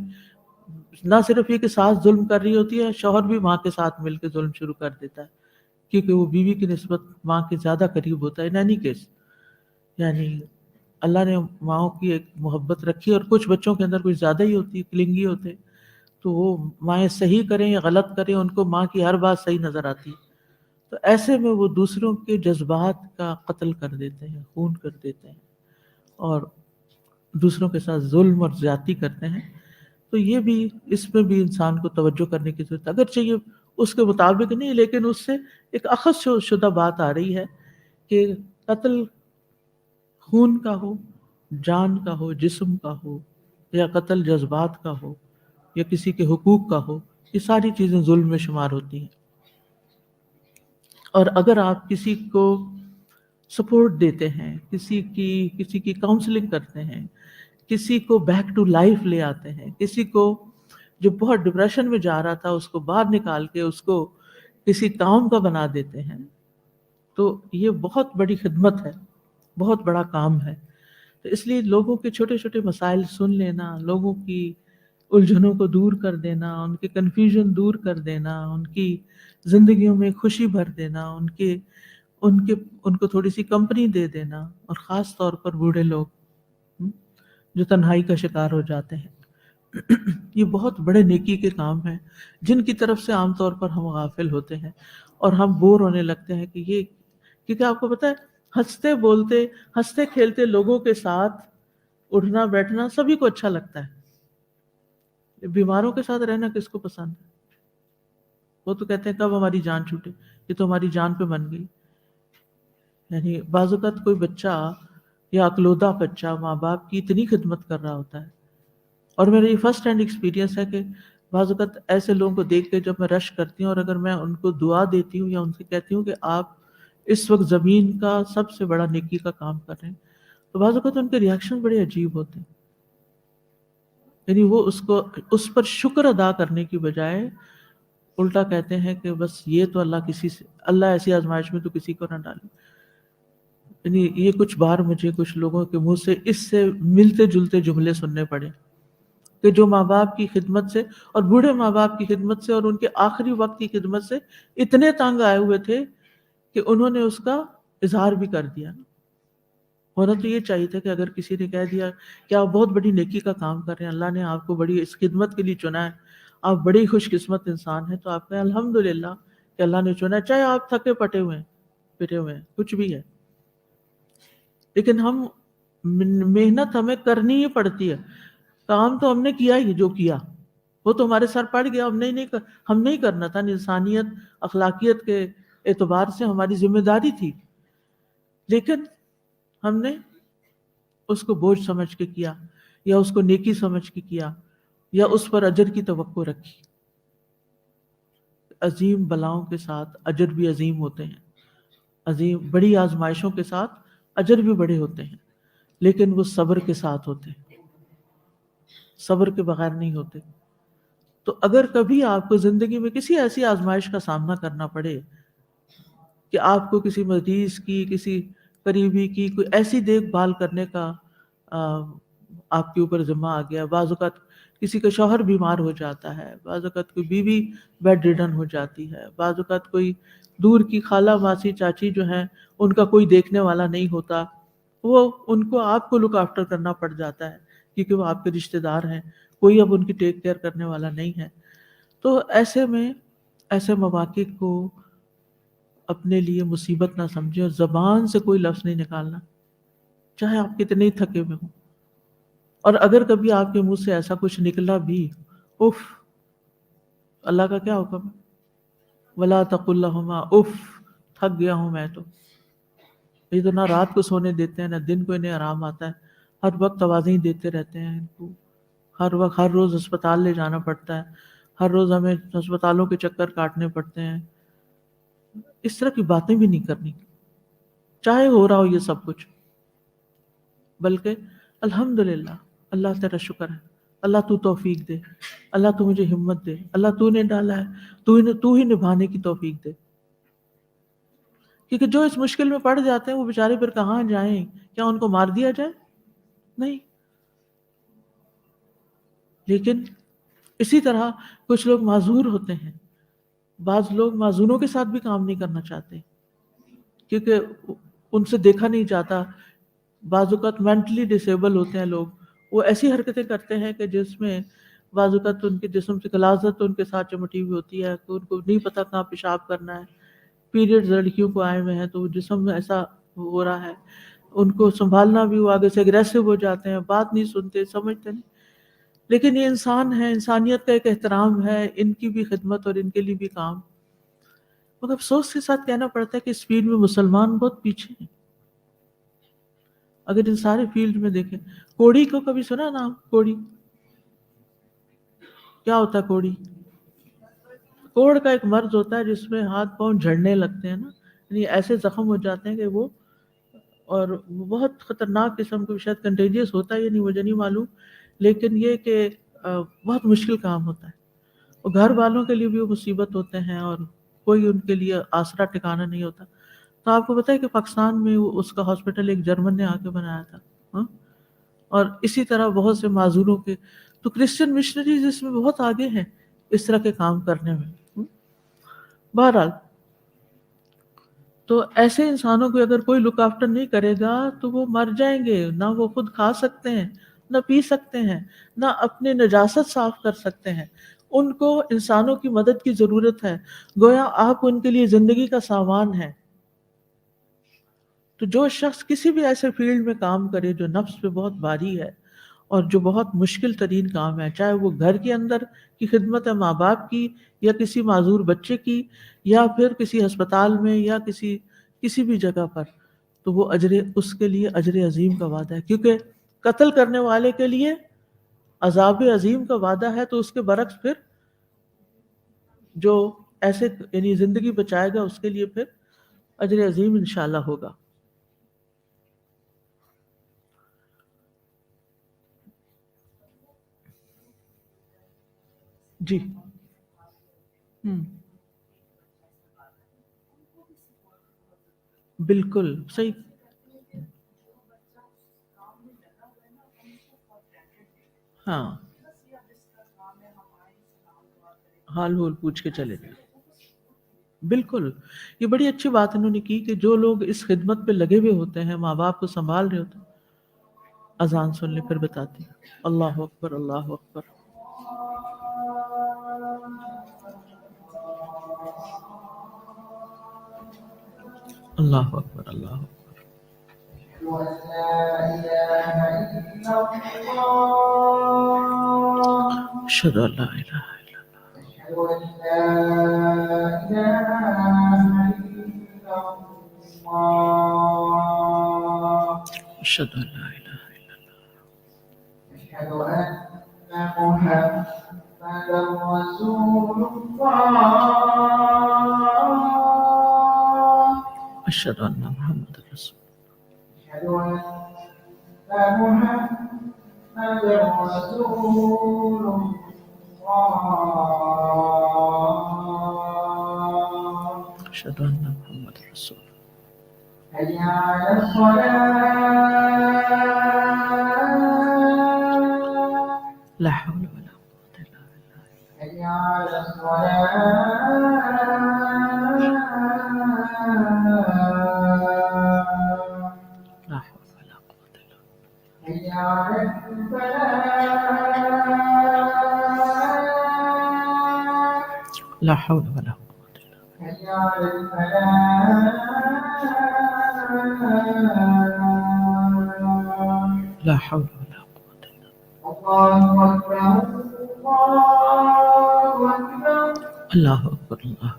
نہ صرف یہ کہ ساس ظلم کر رہی ہوتی ہے، شوہر بھی ماں کے ساتھ مل کے ظلم شروع کر دیتا ہے، کیونکہ وہ بیوی کی نسبت ماں کے زیادہ قریب ہوتا ہے. ان اینی کیس یعنی اللہ نے ماؤں کی ایک محبت رکھی، اور کچھ بچوں کے اندر کچھ زیادہ ہی ہوتی ہے، کلنگی ہوتے، تو وہ مائیں صحیح کریں یا غلط کریں ان کو ماں کی ہر بات صحیح نظر آتی. تو ایسے میں وہ دوسروں کے جذبات کا قتل کر دیتے ہیں، خون کر دیتے ہیں، اور دوسروں کے ساتھ ظلم اور زیادتی کرتے ہیں. تو یہ بھی، اس میں بھی انسان کو توجہ کرنے کی ضرورت ہے. اگرچہ یہ اس کے مطابق نہیں، لیکن اس سے ایک اخذ شدہ بات آ رہی ہے کہ قتل خون کا ہو، جان کا ہو، جسم کا ہو، یا قتل جذبات کا ہو، یا کسی کے حقوق کا ہو، یہ ساری چیزیں ظلم میں شمار ہوتی ہیں. اور اگر آپ کسی کو سپورٹ دیتے ہیں، کسی کی کاؤنسلنگ کرتے ہیں، کسی کو بیک ٹو لائف لے آتے ہیں، کسی کو جو بہت ڈپریشن میں جا رہا تھا اس کو باہر نکال کے اس کو کسی کام کا بنا دیتے ہیں، تو یہ بہت بڑی خدمت ہے، بہت بڑا کام ہے. تو اس لیے لوگوں کے چھوٹے چھوٹے مسائل سن لینا، لوگوں کی الجھنوں کو دور کر دینا، ان کے کنفیوژن دور کر دینا، ان کی زندگیوں میں خوشی بھر دینا، ان کو تھوڑی سی کمپنی دے دینا، اور خاص طور پر بوڑھے لوگ جو تنہائی کا شکار ہو جاتے ہیں، یہ بہت بڑے نیکی کے کام ہیں جن کی طرف سے عام طور پر ہم غافل ہوتے ہیں، اور ہم بور ہونے لگتے ہیں کہ یہ، کیونکہ آپ کو پتہ ہے ہنستے بولتے، ہنستے کھیلتے لوگوں کے ساتھ اٹھنا بیٹھنا سبھی کو اچھا لگتا ہے. بیماروں کے ساتھ رہنا کس کو پسند ہے؟ وہ تو کہتے ہیں کب ہماری جان چھوٹے، یہ تو ہماری جان پہ بن گئی. یعنی بعض اوقات کوئی بچہ یا اکلوتا بچہ ماں باپ کی اتنی خدمت کر رہا ہوتا ہے، اور میرا یہ فرسٹ ہینڈ ایکسپیرینس ہے کہ بعض اوقات ایسے لوگوں کو دیکھ کے جب میں رش کرتی ہوں، اور اگر میں ان کو دعا دیتی ہوں یا ان سے کہتی ہوں کہ آپ اس وقت زمین کا سب سے بڑا نیکی کا کام کر رہے ہیں، تو بعض اوقات ان کے ریاکشن بڑے عجیب ہوتے ہیں. یعنی وہ اس پر شکر ادا کرنے کی بجائے الٹا کہتے ہیں کہ بس یہ تو اللہ ایسی آزمائش میں تو کسی کو نہ ڈالے. یعنی یہ کچھ بار مجھے کچھ لوگوں کے منہ سے اس سے ملتے جلتے جملے سننے پڑے کہ جو ماں باپ کی خدمت سے اور بوڑھے ماں باپ کی خدمت سے اور ان کے آخری وقت کی خدمت سے اتنے تنگ آئے ہوئے تھے کہ انہوں نے اس کا اظہار بھی کر دیا. ہونا تو یہ چاہیے تھا کہ اگر کسی نے کہہ دیا کہ آپ بہت بڑی نیکی کا کام کر رہے ہیں، اللہ نے آپ کو بڑی اس خدمت کے لیے چنا ہے، آپ بڑی خوش قسمت انسان ہیں، تو آپ کہیں الحمدللہ کہ اللہ نے چنا ہے، چاہے آپ تھکے پٹے ہوئے ہیں، پٹے ہوئے ہیں، کچھ بھی ہے. لیکن ہم محنت ہمیں کرنی ہی پڑتی ہے. کام تو ہم نے کیا ہی جو کیا، وہ تو ہمارے سر پڑ گیا، ہم نہیں کرنا تھا. انسانیت اخلاقیت کے اعتبار سے ہماری ذمہ داری تھی، لیکن ہم نے اس کو بوجھ سمجھ کے کیا، یا اس کو نیکی سمجھ کے کیا، یا اس پر اجر کی توقع رکھی. عظیم بلاؤں کے ساتھ اجر بھی عظیم ہوتے ہیں، عظیم بڑی آزمائشوں کے ساتھ اجر بھی بڑے ہوتے ہیں، لیکن وہ صبر کے ساتھ ہوتے ہیں، صبر کے بغیر نہیں ہوتے. تو اگر کبھی آپ کو زندگی میں کسی ایسی آزمائش کا سامنا کرنا پڑے کہ آپ کو کسی مریض کی، کسی قریبی کی کوئی ایسی دیکھ بھال کرنے کا آپ کے اوپر ذمہ آ گیا، بعض اوقات کسی کا شوہر بیمار ہو جاتا ہے، بعض اوقات کوئی بیوی بیڈ ریڈن ہو جاتی ہے، بعض اوقات کوئی دور کی خالہ ماسی چاچی جو ہیں ان کا کوئی دیکھنے والا نہیں ہوتا، وہ ان کو آپ کو لک آفٹر کرنا پڑ جاتا ہے کیونکہ وہ آپ کے رشتہ دار ہیں، کوئی اب ان کی ٹیک کیئر کرنے والا نہیں ہے. تو ایسے میں ایسے مواقع کو اپنے لیے مصیبت نہ سمجھیں اور زبان سے کوئی لفظ نہیں نکالنا، چاہے آپ کتنے ہی تھکے ہوئے ہوں. اور اگر کبھی آپ کے منہ سے ایسا کچھ نکلا بھی، اف، اللہ کا کیا حکم ہے، ولا تقل لهما اف، تھک گیا ہوں میں تو. یہ تو نہ رات کو سونے دیتے ہیں نہ دن کو انہیں آرام آتا ہے، ہر وقت آوازیں ہی دیتے رہتے ہیں ان کو، ہر وقت ہر روز اسپتال لے جانا پڑتا ہے، ہر روز ہمیں اسپتالوں کے چکر کاٹنے پڑتے ہیں. اس طرح کی باتیں بھی نہیں کرنی، چاہے ہو رہا ہو یہ سب کچھ، بلکہ الحمدللہ، اللہ تیرا شکر ہے، اللہ تو توفیق دے، اللہ تو مجھے ہمت دے، اللہ تو نے ڈالا ہے، تو ہی نبھانے کی توفیق دے. کیونکہ جو اس مشکل میں پڑ جاتے ہیں وہ بیچارے پھر کہاں جائیں؟ کیا ان کو مار دیا جائے؟ نہیں. لیکن اسی طرح کچھ لوگ معذور ہوتے ہیں، بعض لوگ معذوروں کے ساتھ بھی کام نہیں کرنا چاہتے کیونکہ ان سے دیکھا نہیں جاتا. بعض اوقات مینٹلی ڈسیبل ہوتے ہیں لوگ، وہ ایسی حرکتیں کرتے ہیں کہ جس میں بعض اوقات ان کے جسم سے غلاظت ان کے ساتھ چمٹی ہوئی ہوتی ہے کہ ان کو نہیں پتا کہاں پیشاب کرنا ہے. پیریڈ لڑکیوں کو آئے ہوئے ہیں تو جسم میں ایسا ہو رہا ہے، ان کو سنبھالنا بھی، وہ آگے سے اگریسو ہو جاتے ہیں، بات نہیں سنتے، سمجھتے نہیں. لیکن یہ انسان ہے، انسانیت کا ایک احترام ہے، ان کی بھی خدمت اور ان کے لیے بھی کام. مگر افسوس کے ساتھ کہنا پڑتا ہے کہ اس فیلڈ میں مسلمان بہت پیچھے ہیں. اگر ان سارے فیلڈ میں دیکھیں، کوڑی کو کبھی سنا نام؟ کوڑی کیا ہوتا ہے؟ کوڑ کا ایک مرض ہوتا ہے جس میں ہاتھ پاؤں جھڑنے لگتے ہیں نا، یعنی ایسے زخم ہو جاتے ہیں کہ وہ، اور وہ بہت خطرناک قسم کو، شاید کنٹیجیس ہوتا ہے یا نہیں مجھے نہیں معلوم، لیکن یہ کہ بہت مشکل کام ہوتا ہے. اور گھر والوں کے لیے بھی وہ مصیبت ہوتے ہیں اور کوئی ان کے لیے آسرا ٹھکانا نہیں ہوتا. تو آپ کو پتہ ہے کہ پاکستان میں اس کا ہاسپٹل ایک جرمن نے آ کے بنایا تھا، ہاں؟ اور اسی طرح بہت سے معذوروں کے، تو کرسچن مشنریز اس میں بہت آگے ہیں اس طرح کے کام کرنے میں. بہرحال تو ایسے انسانوں کو اگر کوئی لک آفٹر نہیں کرے گا تو وہ مر جائیں گے، نہ وہ خود کھا سکتے ہیں، نہ پی سکتے ہیں، نہ اپنے نجاست صاف کر سکتے ہیں. ان کو انسانوں کی مدد کی ضرورت ہے، گویا آپ ان کے لیے زندگی کا سامان ہے. تو جو شخص کسی بھی ایسے فیلڈ میں کام کرے جو نفس پہ بہت بھاری ہے اور جو بہت مشکل ترین کام ہے، چاہے وہ گھر کے اندر کی خدمت ہے ماں باپ کی، یا کسی معذور بچے کی، یا پھر کسی ہسپتال میں، یا کسی بھی جگہ پر، تو وہ اس کے لیے اجر عظیم کا وعدہ ہے. کیونکہ قتل کرنے والے کے لیے عذاب عظیم کا وعدہ ہے، تو اس کے برعکس پھر جو ایسے یعنی زندگی بچائے گا اس کے لیے پھر اجر عظیم انشاءاللہ ہوگا. جی بالکل صحیح. ہاں حال ہول پوچھ کے چلے جائیں. بالکل، یہ بڑی اچھی بات انہوں نے کی کہ جو لوگ اس خدمت پہ لگے ہوئے ہوتے ہیں، ماں باپ کو سنبھال رہے ہوتے ہیں، اذان سن لے پھر بتاتے ہیں. اللہ اکبر، اللہ اکبر. اللہ اکبر، اللہ اکبر. اشہد ان لا الہ الا اللہ، اشہد ان لا الہ الا اللہ، اشہد ان محمد رسول اللہ، اشہد ان محمد رسول اللہ. لا حول ولا قوة الا بالله. لا حول ولا قوة الا بالله. لا حول ولا قوة الا بالله. لا حول ولا قوة الا بالله. اللہ اکبر، اللہ.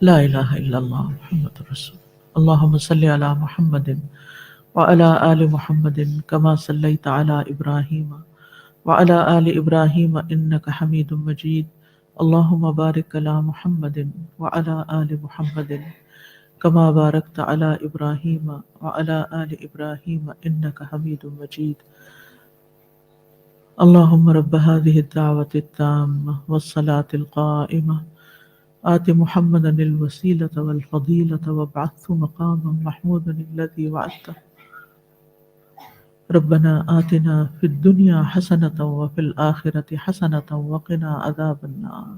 لا الہ الا اللہ محمد رسول اللہ. اللہم صلی علی محمد وعلى آل محمد كما صليت على إبراهيم وعلى آل إبراهيم إنك حميد مجيد. اللهم بارك على محمد وعلى آل محمد كما باركت على إبراهيم وعلى آل إبراهيم إنك حميد مجيد. اللهم رب هذه الدعوة التامة والصلاة القائمة آت محمدا الوسيلة والفضيلة وابعثه مقاما محمودا الذي وعدته. ربنا آتنا في الدنيا حسنة وفي الآخرة حسنة وقنا عذاب النار.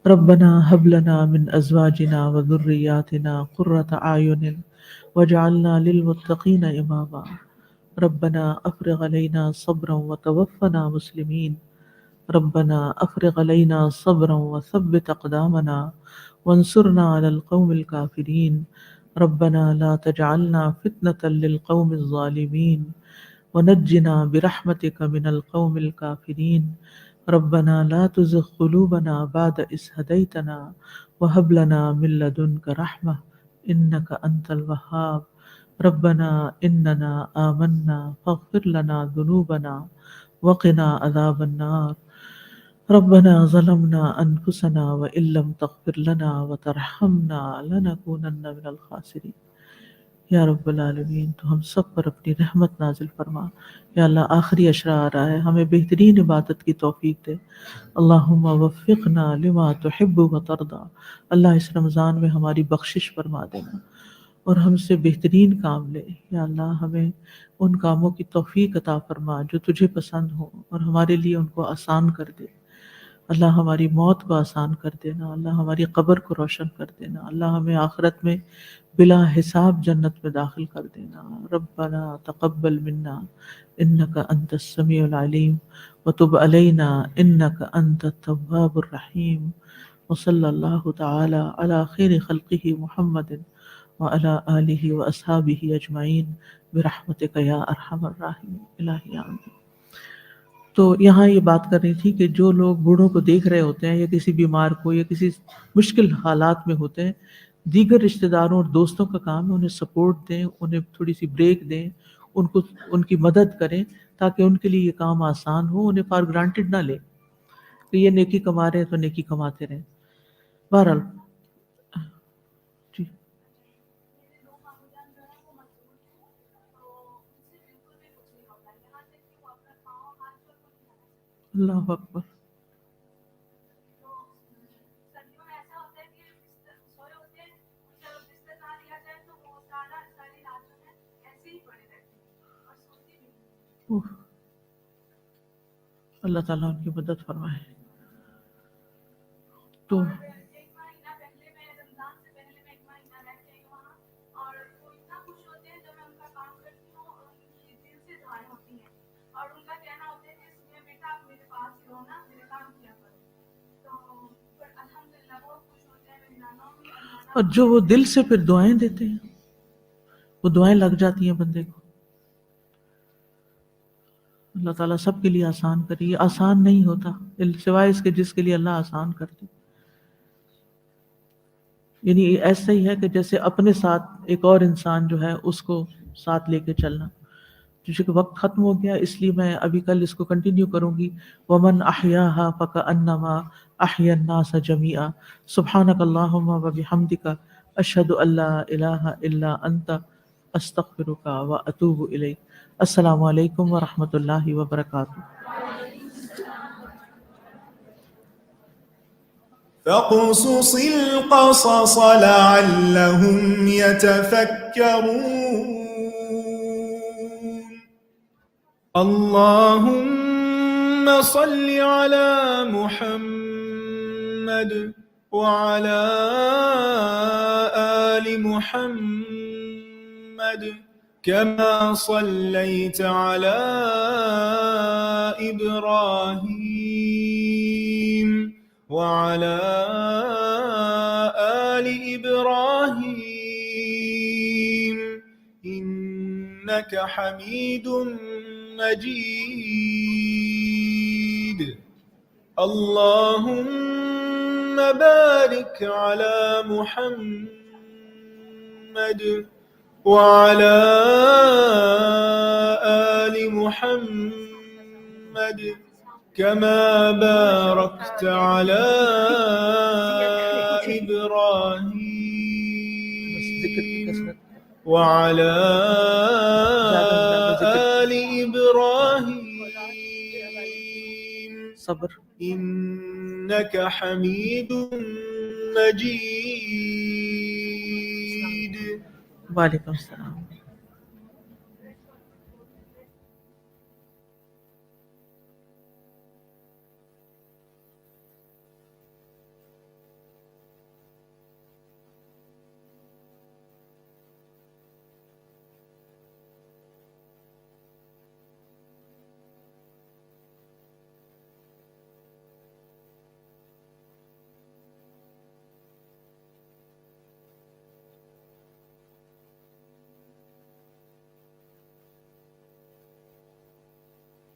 ربنا هب لنا من أزواجنا وذرياتنا قرة أعين واجعلنا للمتقين إماما. ربنا أفرغ علينا صبرا وتوفنا مسلمين. ربنا أفرغ علينا صبرا وثبت أقدامنا وانصرنا على القوم الكافرين. ربنا لا تجعلنا فتنة للقوم الظالمين ونجنا برحمتك من القوم الكافرين. ربنا لا تزغ قلوبنا بعد إذ هديتنا وهب لنا من لدنك رحمة إنك أنت الوهاب. ربنا إننا آمنا فاغفر لنا ذنوبنا وقنا عذاب النار. ربنا ظلمنا أنفسنا وإن لم تغفر لنا وترحمنا لنكونن من الخاسرين. یا رب العالمین تو ہم سب پر اپنی رحمت نازل فرما. یا اللہ آخری اشرا آ رہا ہے، ہمیں بہترین عبادت کی توفیق دے. اللہم وفقنا لما تحب و ترضا. اللہ اس رمضان میں ہماری بخشش فرما دینا اور ہم سے بہترین کام لے. یا اللہ ہمیں ان کاموں کی توفیق عطا فرما جو تجھے پسند ہوں اور ہمارے لیے ان کو آسان کر دے. اللہ ہماری موت کو آسان کر دینا، اللہ ہماری قبر کو روشن کر دینا، اللہ ہمیں آخرت میں بلا حساب جنت میں داخل کر دینا. ربنا تقبل منا انک انت السمیع العلیم وتب علینا انک انت التواب الرحیم. وصلی اللہ تعالی علی خیر خلقہ محمد وعلی آلہ واصحابہ اجمعین برحمتک یا ارحم الراحمین. الہی آمین. تو یہاں یہ بات کر رہی تھی کہ جو لوگ بوڑھوں کو دیکھ رہے ہوتے ہیں یا کسی بیمار کو یا کسی مشکل حالات میں ہوتے ہیں، دیگر رشتہ داروں اور دوستوں کا کام ہے انہیں سپورٹ دیں، انہیں تھوڑی سی بریک دیں، ان کی مدد کریں تاکہ ان کے لیے یہ کام آسان ہو. انہیں فار گرانٹیڈ نہ لیں کہ یہ نیکی کما رہے ہیں تو نیکی کماتے رہیں. بہرحال جی اللہ اکبر. اللہ تعالیٰ ان کی مدد فرمائے. تو اور جو وہ دل سے پھر دعائیں دیتے ہیں، وہ دعائیں لگ جاتی ہیں بندے کو. اللہ تعالیٰ سب کے لیے آسان کری. یہ آسان نہیں ہوتا سوائے اس کے جس کے لیے اللہ آسان کرتے. یعنی ایسا ہی ہے کہ جیسے اپنے ساتھ ایک اور انسان جو ہے اس کو ساتھ لے کے چلنا. چونکہ وقت ختم ہو گیا اس لیے میں ابھی کل اس کو کنٹینیو کروں گی. وَمَنْ أَحْيَاهَا فَكَأَنَّمَا أَحْيَا النَّاسَ جَمِيعًا سُبْحَانَكَ اللَّهُمَّ وَبِحَمْدِكَ أَشْهَدُ أَن لَّا إِلَٰهَ إِلَّا أَنْتَ أَسْتَغْفِرُكَ وَأَتُوبُ إِلَيْكَ. السلام علیکم ورحمۃ اللہ وبرکاتہ. فاقصص القصص لعلهم يتفكرون. اللهم صل على محمد وعلى آل محمد كما صليت على إبراهيم وعلى آل إبراهيم إنك حميد مجيد. اللهم بارك على محمد وعلى آل محمد كما باركت على إبراهيم وعلى آل إبراهيم صبر. إنك حميد مجيد. وعلیکم السلام.